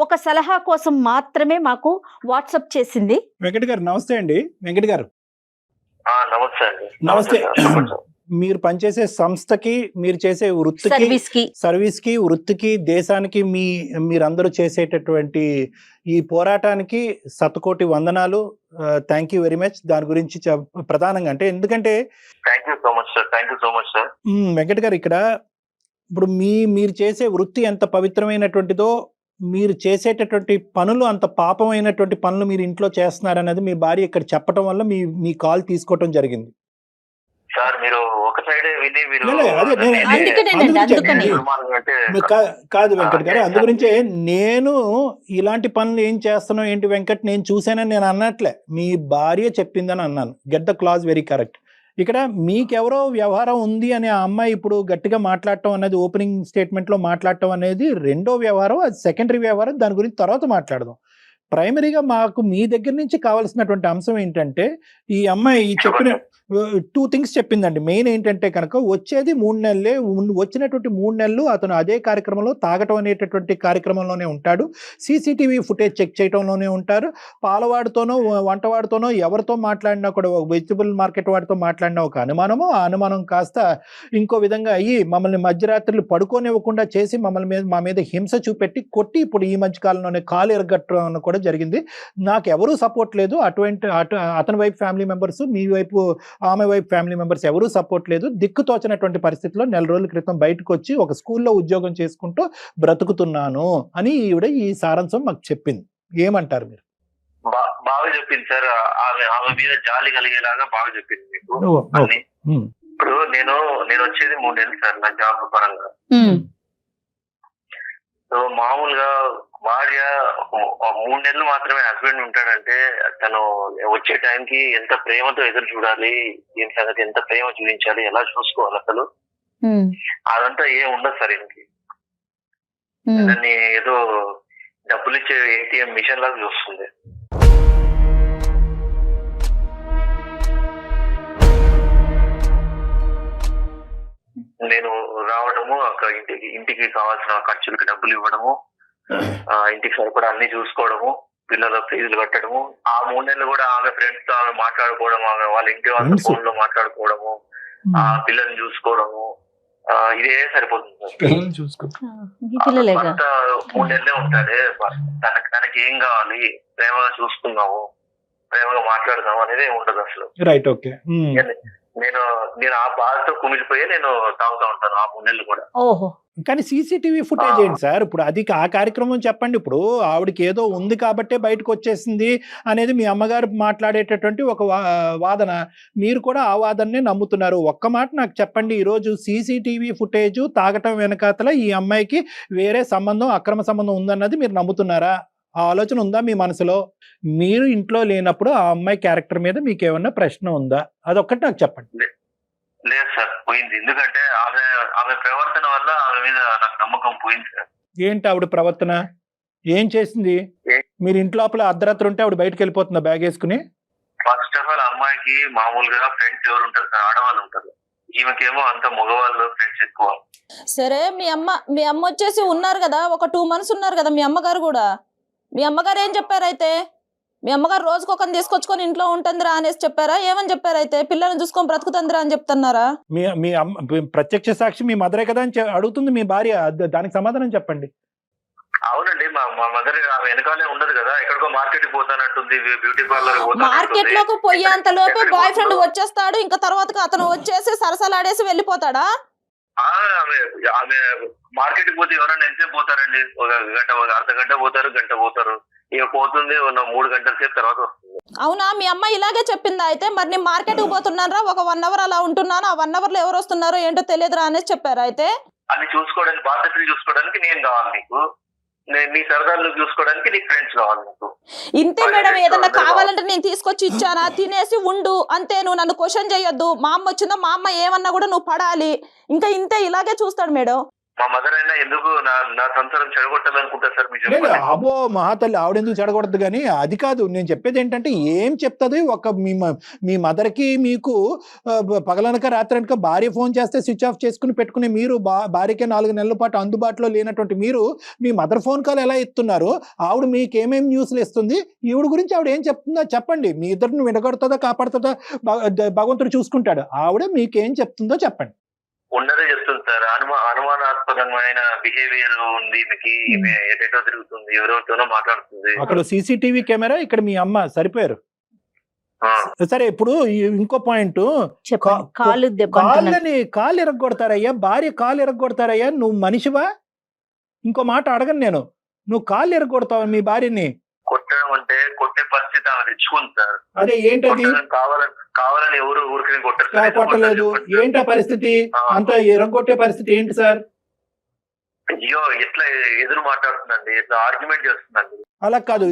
ఒక సలహా కోసం మాత్రమే మాకు వాట్సాప్ చేసింది. వెంకట్ గారు నమస్తే అండి. వెంకట్ గారు నమస్తే అండి. నమస్తే. మీరు పనిచేసే సంస్థకి, మీరు చేసే సర్వీస్ కి వృత్తికి, దేశానికి మీరందరూ చేసేటటువంటి ఈ పోరాటానికి శతకోటి వందనాలు. Thank you very much. దాని గురించి ప్రధానంగా అంటే ఎందుకంటే thank you so much sir. Venkat గారు, ఇక్కడ ఇప్పుడు మీరు చేసే వృత్తి ఎంత పవిత్రమైనటువంటిదో, మీరు చేసేటటువంటి పనులు అంత పాపమైనటువంటి పనులు మీరు ఇంట్లో చేస్తున్నారనేది మీ భార్య ఇక్కడ చెప్పడం వల్ల మీ కాల్ తీసుకోవటం జరిగింది. సార్ మీరు ఒక సైడే విని మీరు కాదు వెంకట్ గారు, అందుగురించే నేను ఇలాంటి పనులు ఏం చేస్తున్నావు ఏంటి వెంకట్, నేను చూసానని నేను అన్నట్లే, మీ భార్య చెప్పిందని అన్నాను. Get the clause very correct. ఇక్కడ మీకెవరో వ్యవహారం ఉంది అని ఆ అమ్మాయి ఇప్పుడు గట్టిగా మాట్లాడటం అనేది, ఓపెనింగ్ స్టేట్మెంట్ లో మాట్లాడటం అనేది రెండో వ్యవహారం, అది సెకండరీ వ్యవహారం. దాని గురించి తర్వాత మాట్లాడదాం. ప్రైమరీగా మాకు మీ దగ్గర నుంచి కావాల్సినటువంటి అంశం ఏంటంటే, ఈ అమ్మాయి చెప్పిన 2 థింగ్స్ చెప్పిందండి. మెయిన్ ఏంటంటే కనుక వచ్చేది 3 నెలలే, వచ్చినటువంటి 3 నెలలు అతను అదే కార్యక్రమంలో తాగటం అనేటటువంటి కార్యక్రమంలోనే ఉంటాడు, సీసీటీవీ ఫుటేజ్ చెక్ చేయడంలోనే ఉంటారు, పాలవాడితోనో వంటవాడితోనో ఎవరితో మాట్లాడినా కూడా, వెజిటబుల్ మార్కెట్ వాడితో మాట్లాడినా ఒక అనుమానము, ఆ అనుమానం కాస్త ఇంకో విధంగా అయ్యి మమ్మల్ని మధ్యరాత్రులు పడుకోనివ్వకుండా చేసి మా మీద హింస చూపెట్టి కొట్టి ఇప్పుడు ఈ మధ్య కాలంలోనే కాలు ఎరగట్టడం కూడా జరిగింది. నాకు ఎవరూ సపోర్ట్ లేదు. అతని వైపు ఫ్యామిలీ మెంబర్స్, మీ వైపు ఆమె వైపు ఫ్యామిలీ మెంబర్స్ ఎవరూ సపోర్ట్ లేదు. దిక్కుతోచినటువంటి పరిస్థితిలో 4 రోజుల క్రితం బయటకు వచ్చి ఒక స్కూల్లో ఉద్యోగం చేసుకుంటూ బ్రతుకుతున్నాను అని ఈవిడ ఈ సారాంశం మాకు చెప్పింది. ఏమంటారు మీరు? బాగా చెప్పింది సార్. ఆమె మీద జాలి కలిగేలాగా బాగా చెప్పింది మీకు. ఇప్పుడు నేను వచ్చేది 3 నెలలు సార్ నా జాబ్ పరంగా. సో మామూలుగా భార్య 3 నెలలు మాత్రమే హస్బెండ్ ఉంటాడంటే తను వచ్చే టైంకి ఎంత ప్రేమతో ఎదురు చూడాలి, ఏం సంగతి, ఎంత ప్రేమ చూపించాలి, ఎలా చూసుకోవాలి అసలు అదంతా ఏం ఉండదు సార్. ఇంటికి దాన్ని ఏదో డబ్బులు ఇచ్చే ఏటీఎం మిషన్ లాగా చూస్తుంది. నేను రావడము, అక్కడ ఇంటికి కావాల్సిన ఖర్చులకి డబ్బులు ఇవ్వడము, ఇంటికి సరిపడా అన్ని చూసుకోవడము, పిల్లల ఫీజులు కట్టడము, ఆ 3 నెలలు కూడా ఆమె ఫ్రెండ్స్ తో ఆమె మాట్లాడుకోవడం, ఆమె వాళ్ళ ఇంటి వాళ్ళ ఫోన్ లో మాట్లాడుకోవడము, ఆ పిల్లల్ని చూసుకోవడము, ఇదే సరిపోతుంది సార్. భర్త 3 నెలలే ఉంటాడే, తనకి ఏం కావాలి, ప్రేమగా చూసుకున్నాము, ప్రేమగా మాట్లాడదాం అనేది ఉండదు అసలు. Right, okay. నేను ఆ బాధతో కుమిలిపోయి నేను తాగుతా ఉంటాను ఆ 3 నెలలు కూడా. ఓహో, కానీ సీసీటీవీ ఫుటేజ్ ఏంటి సార్? ఇప్పుడు అది ఆ కార్యక్రమం చెప్పండి. ఇప్పుడు ఆవిడకి ఏదో ఉంది కాబట్టే బయటకు వచ్చేసింది అనేది మీ అమ్మగారు మాట్లాడేటటువంటి ఒక వాదన, మీరు కూడా ఆ వాదననే నమ్ముతున్నారు. ఒక్క మాట నాకు చెప్పండి, ఈరోజు సీసీటీవీ ఫుటేజ్ తాగటం వెనకాతల ఈ అమ్మాయికి వేరే సంబంధం, అక్రమ సంబంధం ఉందన్నది మీరు నమ్ముతున్నారా? ఆ ఆలోచన ఉందా మీ మనసులో? మీరు ఇంట్లో లేనప్పుడు ఆ అమ్మాయి క్యారెక్టర్ మీద మీకు ఏమన్నా ప్రశ్న ఉందా? అదొక్కటి నాకు చెప్పండి. లేదు సార్, పోయింది. ఎందుకంటే ఆమె ప్రవర్తన వల్ల ఆమె మీద నాకు నమ్మకం పోయింది సార్. ఏంటి ఆవిడ ప్రవర్తన? ఏం చేసింది? మీరు ఇంట్లో అర్ధరాత్రి ఉంటే ఆవిడ బయటకు వెళ్ళిపోతుందా బ్యాగ్ వేసుకుని? ఫస్ట్ ఆఫ్ ఆల్ అమ్మాయికి మామూలుగా ఫ్రెండ్స్ ఎవరు ఉంటారు సార్? ఆడవాళ్ళు ఉంటారు. ఈమెకేమో అంత మగవాళ్ళు ఫ్రెండ్స్ ఎక్కువ. సరే మీ అమ్మ వచ్చేసి ఉన్నారు కదా, ఒక 2 months ఉన్నారు కదా మీ అమ్మగారు కూడా. మీ అమ్మగారు ఏం చెప్పారు అయితే? మీ అమ్మగారు రోజుకొకరిని తీసుకొచ్చుకొని ఇంట్లో ఉంటుందిరా అనేసి చెప్పారా? ఏమని చెప్పారు అయితే? పిల్లల్ని చూసుకొని బ్రతుకుతుందిరా అని చెప్తున్నారా? మీ అమ్మ ప్రత్యక్ష సాక్షి మీ మదరే కదా అని అడుగుతుంది మీ భార్య. దానికి సమాధానం చెప్పండి. అవునండి, మా మదర్ ఆమె వెనకాలే ఉండదు కదా, ఎక్కడికో మార్కెట్ పోతానంటుంది, బ్యూటీ పార్లర్ మార్కెట్ లోకి పోయేంత లోపే బాయ్ ఫ్రెండ్ వచ్చేస్తాడు, ఇంకా తర్వాత అతను వచ్చేసి సరసలాడేసి వెళ్ళిపోతాడా? ఆమె మార్కెట్ పోతే ఎవరైనా ఎంతసేపు పోతారండి? ఒక గంట, ఒక అర్ధ గంట పోతారు, గంట పోతారు. ఇక పోతుంది 3 గంటల సేపు తర్వాత వస్తుంది. అవునా? మీ అమ్మ ఇలాగే చెప్పిందా అయితే? మరి నేను మార్కెట్ కు పోతున్నారా, ఒక 1 hour అలా ఉంటున్నాను, ఆ 1 hour లో ఎవరు వస్తున్నారో ఏంటో తెలియదురా అనేసి చెప్పారా అయితే? అది చూసుకోవడానికి, బాధ్యతలు చూసుకోవడానికి నేను కావాలి నీకు, నీ సరదాలు చూసుకోవడానికి నీకు ఫ్రెండ్స్ కావాలి నీకు. ఇంతే మేడం, ఏదన్నా కావాలంటే నేను తీసుకొచ్చి ఇచ్చానా, తినేసి ఉండు అంతే, నువ్వు నన్ను క్వశ్చన్ చేయొద్దు. మా అమ్మ వచ్చిందా, మా అమ్మ ఏమన్నా కూడా నువ్వు పడాలి, ఇంకా ఇంతే, ఇలాగే చూస్తాడు మేడం. మా మదర్ అయినా ఎందుకు నా సంసారం చెడగొట్టాలనుకుంటా సార్? మీరు లేదు, చెప్పండి. అబ్బో మహాతల్లి ఆవిడెందుకు చెడగొడదు, కానీ అది కాదు నేను చెప్పేది. ఏంటంటే ఏం చెప్తుంది ఒక మీ మదర్కి మీకు పగలనక రాత్రనక భార్య ఫోన్ చేస్తే స్విచ్ ఆఫ్ చేసుకుని పెట్టుకుని మీరు భార్యకి 4 నెలల పాటు అందుబాటులో లేనటువంటి మీరు మీ మదర్ ఫోన్ కాల్ ఎలా ఎత్తున్నారు? ఆవిడ మీకు ఏమేమి న్యూస్లు ఇస్తుంది? ఈవిడ గురించి ఆవిడ ఏం చెప్తుందో చెప్పండి. మీ ఇద్దరిని విడగొడుతుందా కాపాడుతుందా భగవంతుడు చూసుకుంటాడు. ఆవిడ మీకేం చెప్తుందో చెప్పండి. ఉన్నదే చెప్తుంది సార్. అనుమానాస్పదమైన బిహేవియర్ ఉంది మీకు, ఈమె ఎటో తిరుగుతుంది, ఎవరెవరితోనో మాట్లాడుతుంది. అక్కడ సీసీటీవీ కెమెరా, ఇక్కడ మీ అమ్మ సరిపోయారు. సరే, ఇప్పుడు ఇంకో పాయింట్, కాళ్ళు ఎరగొడతారయ్యా, భార్య కాళ్ళు ఎరగొడతారయ్యా. నువ్వు మనిషివా? ఇంకో మాట అడగను నేను, నువ్వు కాళ్ళు ఎరగొడతావా మీ భార్యని? కొట్టడం అంటే కొట్టే పరిస్థితి ఆమె తెచ్చుకుంది సార్. అదే ఏంటది? కావాలని ఎవరు ఊరికి కొట్టలేదు. ఏంటా పరిస్థితి? అంత ఎరగొట్టే పరిస్థితి ఏంటి సార్? అయ్యో, ఎట్లా ఎదురు మాట్లాడుతుందండి, ఎట్లా ఆర్గ్యుమెంట్ చేస్తుందండి. అలా కాదు,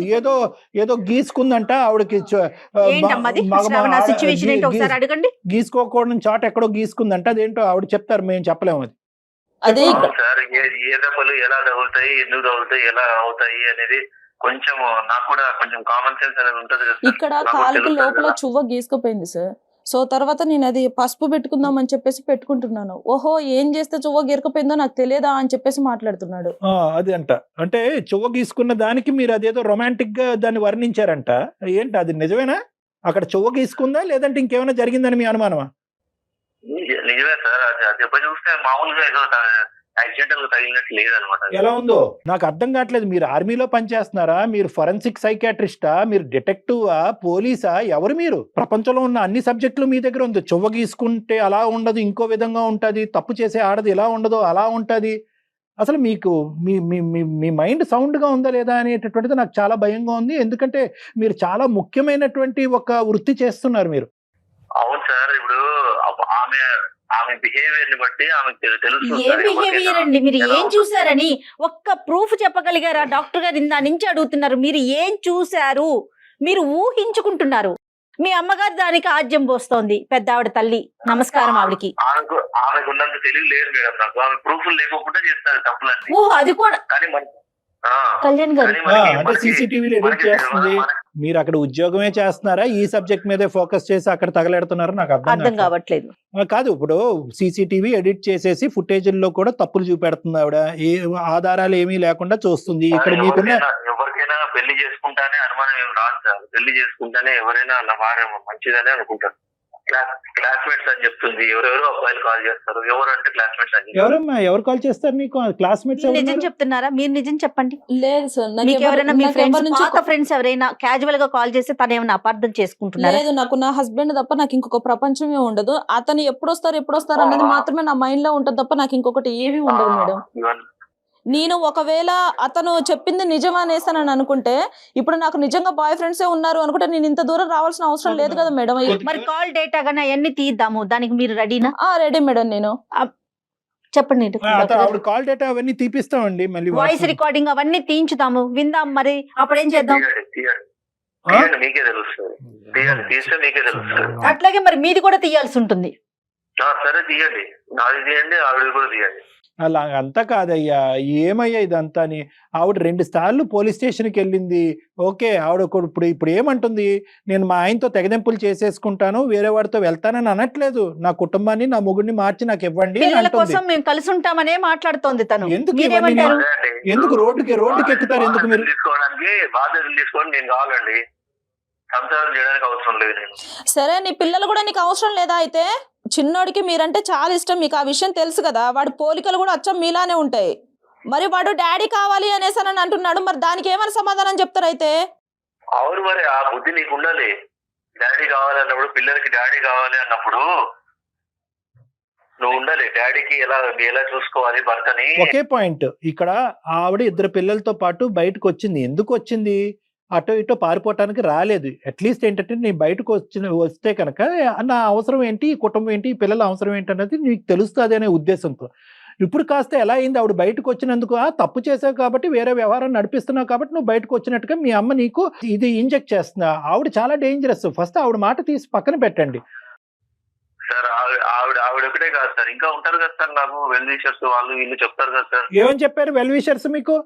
ఏదో గీసుకుందంట ఆవిడకి. గీసుకోకూడని చాట ఎక్కడో గీసుకుందంట. అదేంటో ఆవిడ చెప్తారు, మేము చెప్పలేము. అది సార్, ఏ దెబ్బలు ఎలా తగులుతాయి, ఎందుకు తగులుతాయి, ఎలా అవుతాయి అనేది కొంచెం నాకు కూడా కొంచెం కామన్ సెన్స్ అనేది ఉంటది. ఇక్కడ కాలుకి లోపల చువ్వ గీసుకుపోయింది సార్. సో తర్వాత నేను అది పసుపు పెట్టుకుందాం అని చెప్పేసి పెట్టుకుంటున్నాను. ఓహో, ఏం చేస్తే చువ్వ గీరకపోయిందో నాకు తెలియదా అని చెప్పేసి మాట్లాడుతున్నాడు. అది అంటే చువ్వ గీసుకున్న దానికి మీరు అదేదో రొమాంటిక్ గా దాన్ని వర్ణించారంట. ఏంటి అది నిజమేనా? అక్కడ చువ్వ గీసుకుందా, లేదంటే ఇంకేమైనా జరిగిందని మీ అనుమానమా? నిజమే సార్, అది దెబ్బ చూస్తే మామూలుగా ఏదో యాక్సిడెంటల్ తగిలినట్టు లేదనమాట. ఎలా ఉందో నాకు అర్థం కావట్లేదు. మీరు ఆర్మీలో పనిచేస్తున్నారా? మీరు ఫోరెన్సిక్ సైకాట్రిస్టా? మీరు డిటెక్టివా? పోలీసా? ఎవరు మీరు? ప్రపంచంలో ఉన్న అన్ని సబ్జెక్టులు మీ దగ్గర ఉంది. చువ్వ గీసుకుంటే అలా ఉండదు, ఇంకో విధంగా ఉంటది. తప్పు చేసే ఆడది ఎలా ఉండదో అలా ఉంటది. అసలు మీకు మీ మైండ్ సౌండ్ గా ఉందా లేదా అనేటటువంటిది నాకు చాలా భయంగా ఉంది. ఎందుకంటే మీరు చాలా ముఖ్యమైనటువంటి ఒక వృత్తి చేస్తున్నారు మీరు. అవును సార్, ఇప్పుడు ఆమె బిహేవియర్ ని బట్టి ఆమెకు తెలుసు. ఏ బిహేవియర్ అండి? మీరు ఏం చూసారని ఒక్క ప్రూఫ్ చెప్పగలిగారా? డాక్టర్ గారు ఇందా నుంచి అడుగుతున్నారు, మీరు ఏం చూశారు? మీరు ఊహించుకుంటున్నారు. మీ అమ్మగారు దానికి ఆజ్యం పోస్తోంది, పెద్ద ఆవిడ తల్లి. నమస్కారం ఆవిడకి. ఆమెకు ఉన్నంత తెలివి లేదు మేడం నాకు. ఆమె ప్రూఫ్లు లేకుండా చేస్తారు తప్పులన్నీ. ఓహో, అది కూడా కానీ కళ్యాణ్ గారు అంటే సీసీటీవీలో ఎడిట్ చేస్తుంది. మీరు అక్కడ ఉద్యోగమే చేస్తున్నారా? ఈ సబ్జెక్ట్ మీదే ఫోకస్ చేసి అక్కడ తగలెడుతున్నారా? నాకు అర్థం కావట్లేదు. కాదు, ఇప్పుడు సీసీటీవీ ఎడిట్ చేసేసి ఫుటేజ్ల్లో కూడా తప్పులు చూపెడుతుంది ఆవిడ. ఏ ఆధారాలు ఏమీ లేకుండా చూస్తుంది. ఇక్కడ మీకున్న ఎవరికైనా పెళ్లి చేసుకుంటానే అనుమానం ఏం రాదు సార్. పెళ్లి చేసుకుంటానే ఎవరైనా నా భార్య మంచిదనే అనుకుంటారు. క్లాస్మేట్స్ అని చెప్తుంది. ఎవరెవరో అబ్బాయిలు కాల్ చేస్తారు. ఎవరంటే క్లాస్మేట్స్ అని. ఎవరు కాల్ చేస్తారు నీకు? క్లాస్మేట్స్ నిజం చెప్తున్నారా? మీరు నిజం చెప్పండి. లేదు సార్, మీకు ఎవరైనా మీ ఫ్రెండ్స్ ఎవరైనా క్యాజువల్ గా కాల్ చేస్తే తను ఏమైనా అపార్థం చేసుకుంటున్నారు? లేదు, నాకు నా హస్బెండ్ తప్ప నాకు ఇంకొక ప్రపంచమే ఉండదు. అతను ఎప్పుడు వస్తారు అనేది మాత్రమే నా మైండ్ లో ఉంటది తప్ప నాకు ఇంకొకటి ఏమీ ఉండదు మేడం. నేను ఒకవేళ అతను చెప్పింది నిజం అనేసానని అనుకుంటే, ఇప్పుడు నాకు నిజంగా బాయ్ ఫ్రెండ్సే ఉన్నారు అనుకుంటే నేను ఇంత దూరం రావాల్సిన అవసరం లేదు కదా మేడం. మరి కాల్ డేటా గానీ అవన్నీ తీద్దాము, దానికి మీరు రెడీనా? Ready madam. నేను చెప్పండి. కాల్ డేటా అవన్నీ తీపిస్తామండి, మళ్ళీ వాయిస్ రికార్డింగ్ అవన్నీ తీయించుదాము, విందాం. మరి అప్పుడేం చేద్దాం? మీకే తెలుస్తుంది. తీస్తే మీకే తెలుస్తుంది. అట్లాగే మరి మీది కూడా తీయాల్సి ఉంటుంది. సరే తీయండి, నాది తీయండి, ఆవిడ కూడా తీయండి. అలా అంతా కాదయ్యా, ఏమయ్యా ఇదంతా అని. ఆవిడ 2 సార్లు పోలీస్ స్టేషన్కి వెళ్ళింది. ఓకే, ఆవిడ ఇప్పుడు ఏమంటుంది, నేను మా ఆయనతో తెగదెంపులు చేసేసుకుంటాను, వేరే వాడితో వెళ్తానని అనట్లేదు. నా కుటుంబాన్ని, నా మొగుడిని మార్చి నాకు ఇవ్వండి అని పిల్లల అంటుంది. కోసం మేము కలిసి ఉంటామనే మాట్లాడుతోంది తను. ఎందుకు మీరేమంటారు? అదే అండి. ఎందుకు రోడ్డుకి ఎక్కుతారు ఎందుకు మీరు? బాధ్యతలు తీసుకోవడానికి నేను కావాలండి, సంసారం చేయడానికి అవసరం లేదు నేను. సరే, నీ పిల్లలు కూడా నీకు అవసరం లేదా? అయితే చిన్నోడికి మీరంటే చాలా ఇష్టం, మీకు ఆ విషయం తెలుసు కదా. వాడి పోలికలు కూడా అచ్చం మీలానే ఉంటాయి. మరి వాడు డాడీ కావాలి అనేసి అని అంటున్నాడు, మరి దానికి ఏమైనా సమాధానం చెప్తారు? అయితే అవును, మరి ఆ బుద్ధి నీకు ఉండాలి. డాడీ కావాలి అన్నప్పుడు, పిల్లలకి డాడీ కావాలి అన్నప్పుడు నువ్వు ఉండాలి. డాడీకి ఎలా చూసుకోవాలి భర్తని. ఒకే పాయింట్. ఇక్కడ ఆవిడ 2 పిల్లలతో పాటు బయటకు వచ్చింది. ఎందుకు వచ్చింది? అటో ఇటో పారిపోవటానికి రాలేదు. అట్లీస్ట్ ఏంటంటే నేను బయటకు వస్తే కనుక నా అవసరం ఏంటి, ఈ కుటుంబం ఏంటి, ఈ పిల్లల అవసరం ఏంటి అన్నది నీకు తెలుస్తుంది అనే ఉద్దేశంతో. ఇప్పుడు కాస్త ఎలా అయింది, ఆవిడ బయటకు వచ్చినందుకు తప్పు చేసావు కాబట్టి, వేరే వ్యవహారం నడిపిస్తున్నావు కాబట్టి నువ్వు బయటకు వచ్చినట్టుగా మీ అమ్మ నీకు ఇది ఇంజెక్ట్ చేస్తున్నా. ఆవిడ చాలా డేంజరస్. ఫస్ట్ ఆవిడ మాట తీసి పక్కన పెట్టండి సార్. ఆవిడ ఒకటే కాదు సార్, ఇంకా ఉంటారు కదా సార్ నాకు వెల్ విషర్స్, వాళ్ళు వీళ్ళు చెప్తారు కదా సార్. ఏమని చెప్పారు వెల్ విషర్స్ మీకు?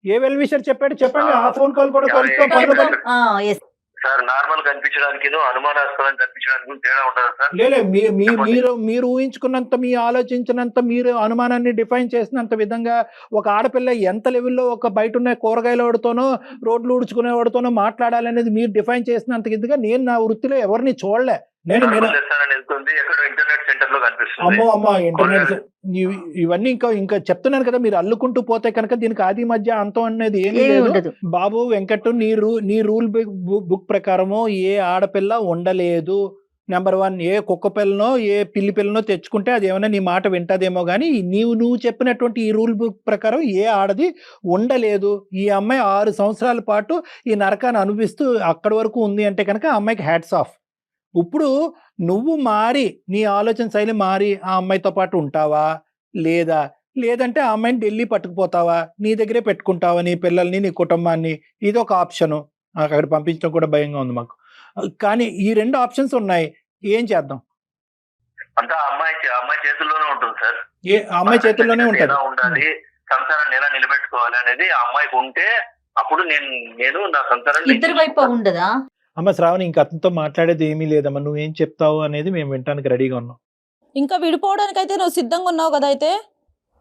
ఏ వెల్ విషర్ చెప్పాడు చెప్పండి. ఆ ఫోన్ కాల్ కూడా కలుపుతాం. సార్, నార్మల్ కనిపించడానికి అనుమానాస్పదం కనిపించడానికి తేడా ఉంటుందా సార్? లేదు, మీరు ఊహించుకున్నంత, మీ ఆలోచించినంత, మీరు అనుమానాన్ని డిఫైన్ చేసినంత విధంగా ఒక ఆడపిల్ల ఎంత లెవెల్లో ఒక బయట ఉన్న కూరగాయలవాడితోనో రోడ్లు ఊడ్చుకునేవాడితోనో మాట్లాడాలనేది మీరు డిఫైన్ చేసినంత ఇదిగా నేను నా వృత్తిలో ఎవరిని చూడలే. నేను ఇంటర్నెట్ సెంటర్ లో కనిపిస్తుంది. అమ్మో ఇంటర్నెట్ ఇవన్నీ ఇంకా చెప్తున్నాను కదా, మీరు అల్లుకుంటూ పోతే కనుక దీనికి ఆది మధ్య అంతం అనేది ఏమీ లేదు. బాబు వెంకట్, నీ రూల్ బుక్ ప్రకారము ఏ ఆడపిల్ల ఉండలేదు. నెంబర్ 1, ఏ కుక్క పిల్లనో ఏ పిల్లి పిల్లనో తెచ్చుకుంటే అది ఏమైనా నీ మాట వింటదేమో కానీ, నువ్వు చెప్పినటువంటి ఈ రూల్ బుక్ ప్రకారం ఏ ఆడది ఉండలేదు. ఈ అమ్మాయి 6 సంవత్సరాల పాటు ఈ నరకాన్ని అనుభవిస్తూ అక్కడి వరకు ఉంది అంటే కనుక ఆ అమ్మాయికి హ్యాట్స్ ఆఫ్. ఇప్పుడు నువ్వు మారి, నీ ఆలోచన శైలి మారి ఆ అమ్మాయితో పాటు ఉంటావా లేదంటే ఆ అమ్మాయిని ఢిల్లీ పట్టుకుపోతావా, నీ దగ్గరే పెట్టుకుంటావా నీ పిల్లల్ని, నీ కుటుంబాన్ని? ఇది ఒక ఆప్షను. అక్కడ పంపించడం కూడా భయంగా ఉంది మాకు. కానీ ఈ 2 ఆప్షన్స్ ఉన్నాయి. ఏం చేద్దాం? అంతా అమ్మాయి చేతుల్లోనే ఉంటుంది సార్. అమ్మాయి చేతుల్లోనే ఉంటుంది. ఎలా ఉండాలి, సంసారాన్ని ఎలా నిలబెట్టుకోవాలి అనేది ఆ అమ్మాయికి ఉంటే అప్పుడు నేను నా సంసారాన్ని. ఇద్దరి వైపు ఉండదా? అమ్మ శ్రావణి, ఇంక అతనితో మాట్లాడేది ఏమీ లేదమ్మా. నువ్వేం చెప్తావు అనేది మేము వినడానికి రెడీగా ఉన్నాం. ఇంకా విడిపోవడానికి అయితే నువ్వు సిద్ధంగా ఉన్నావు కదా? అయితే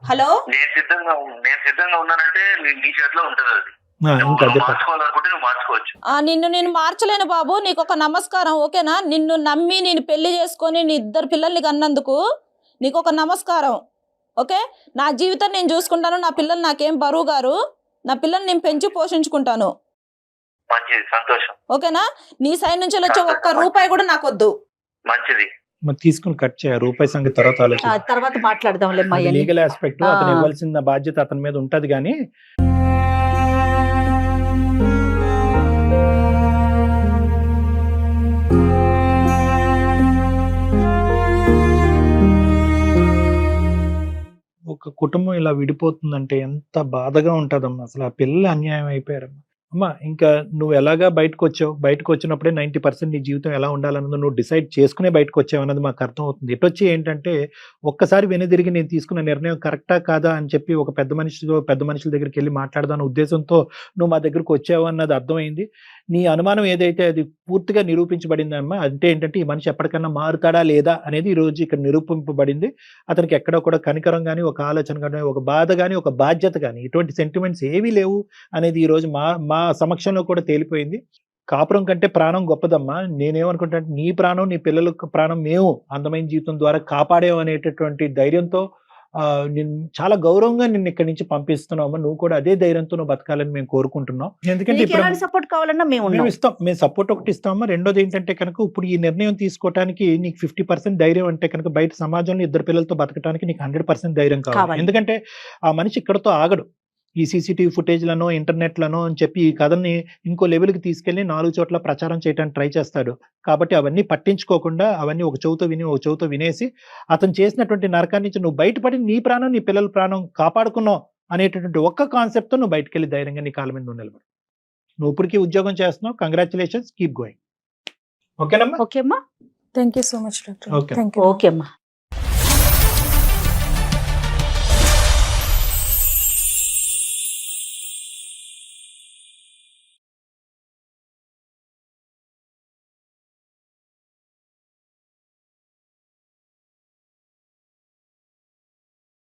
హలో, నేను సిద్ధంగా ఉన్నానంటే నీ చేతిలో ఉంటుంది అది. మార్చుకోవాలనుకుంటే నువ్వు మార్చుకోవచ్చు. నిన్ను నేను మార్చలేను బాబు, నీకు ఒక నమస్కారం, ఓకేనా? నిన్ను నమ్మి నేను పెళ్లి చేసుకొని నీ 2 పిల్లల్ని కన్నందుకు నీకు ఒక నమస్కారం, ఓకే? నా జీవితం నేను చూసుకుంటాను, నా పిల్లలు నాకేం బరువు గారు, నా పిల్లల్ని నేను పెంచి పోషించుకుంటాను. మంచిది, సంతోషం, ఓకేనా? నీ సైడ్ నుంచి వచ్చే ఒక్క రూపాయి కూడా నాకు వద్దు. మంచిది. తీసుకుని కట్ చేయ రూపాయి సంగతి తర్వాత మాట్లాడదాం. లీగల్ ఆస్పెక్ట్ అతను ఇవ్వాల్సిన బాధ్యత అతని మీద ఉంటది. కానీ ఒక కుటుంబం ఇలా విడిపోతుందంటే ఎంత బాధగా ఉంటుందమ్మా. అసలు ఆ పిల్లలు అన్యాయం అయిపోయారమ్మా. అమ్మా, ఇంకా నువ్వు ఎలాగా బయటకు వచ్చినప్పుడే 90% నీ జీవితం ఎలా ఉండాలన్నది నువ్వు డిసైడ్ చేసుకునే బయటకు వచ్చావు అన్నది మాకు అర్థం అవుతుంది. ఇటొచ్చి ఏంటంటే ఒక్కసారి వెనుదిరిగి నేను తీసుకున్న నిర్ణయం కరెక్టా కాదా అని చెప్పి ఒక పెద్ద మనుషుల దగ్గరికి వెళ్ళి మాట్లాడదాని ఉద్దేశంతో నువ్వు మా దగ్గరకు వచ్చావు అన్నది అర్థమైంది. నీ అనుమానం ఏదైతే అది పూర్తిగా నిరూపించబడిందమ్మా. అంటే ఏంటంటే ఈ మనిషి ఎప్పటికన్నా మారుతాడా లేదా అనేది ఈ రోజు ఇక్కడ నిరూపింపబడింది. అతనికి ఎక్కడ కూడా కనికరం కానీ, ఒక ఆలోచన కానీ, ఒక బాధ కానీ, ఒక బాధ్యత కానీ, ఇటువంటి సెంటిమెంట్స్ ఏవీ లేవు అనేది ఈ రోజు మా సమక్షంలో కూడా తేలిపోయింది. కాపురం కంటే ప్రాణం గొప్పదమ్మా. నేనేమనుకుంటా, నీ ప్రాణం, నీ పిల్లల ప్రాణం మేము అందమైన జీవితం ద్వారా కాపాడేం అనేటటువంటి ధైర్యంతో నేను చాలా గౌరవంగా నిన్ను ఇక్కడి నుంచి పంపిస్తున్నామా. నువ్వు కూడా అదే ధైర్యంతో నువ్వు బతకాలని మేము కోరుకుంటున్నాం. ఎందుకంటే ఇప్పుడు సపోర్ట్ కావాలన్నా మేము ఇస్తాం. మేము సపోర్ట్ ఒకటి ఇస్తామా. రెండోది ఏంటంటే కనుక ఇప్పుడు ఈ నిర్ణయం తీసుకోవడానికి నీకు 50% ధైర్యం అంటే కనుక బయట సమాజంలో 2 పిల్లలతో బతకడానికి నీకు 100% ధైర్యం కావాలి. ఎందుకంటే ఆ మనిషి ఇక్కడతో ఆగడు. ఈ సీసీటీవీ ఫుటేజ్లను, ఇంటర్నెట్లను అని చెప్పి ఈ కథని ఇంకో లెవెల్కి తీసుకెళ్లి 4 చోట్ల ప్రచారం చేయడానికి ట్రై చేస్తాడు. కాబట్టి అవన్నీ పట్టించుకోకుండా అవన్నీ ఒక చెవుతో వినేసి అతను చేసినటువంటి నరకాన్ని నుంచి నువ్వు బయటపడి నీ ప్రాణం, నీ పిల్లల ప్రాణం కాపాడుకున్నావు అనేటటువంటి ఒక్క కాన్సెప్ట్తో నువ్వు బయటకు వెళ్ళి ధైర్యంగా నీ కాళ్ళ మీద నువ్వు నిలబడు. నువ్వు ఇప్పటికీ ఉద్యోగం చేస్తున్నావు. Congratulations, keep going. ఓకేనమ్మా? ఓకే అమ్మా, thank you so much doctor. Okay. Thank you. Okay అమ్మా.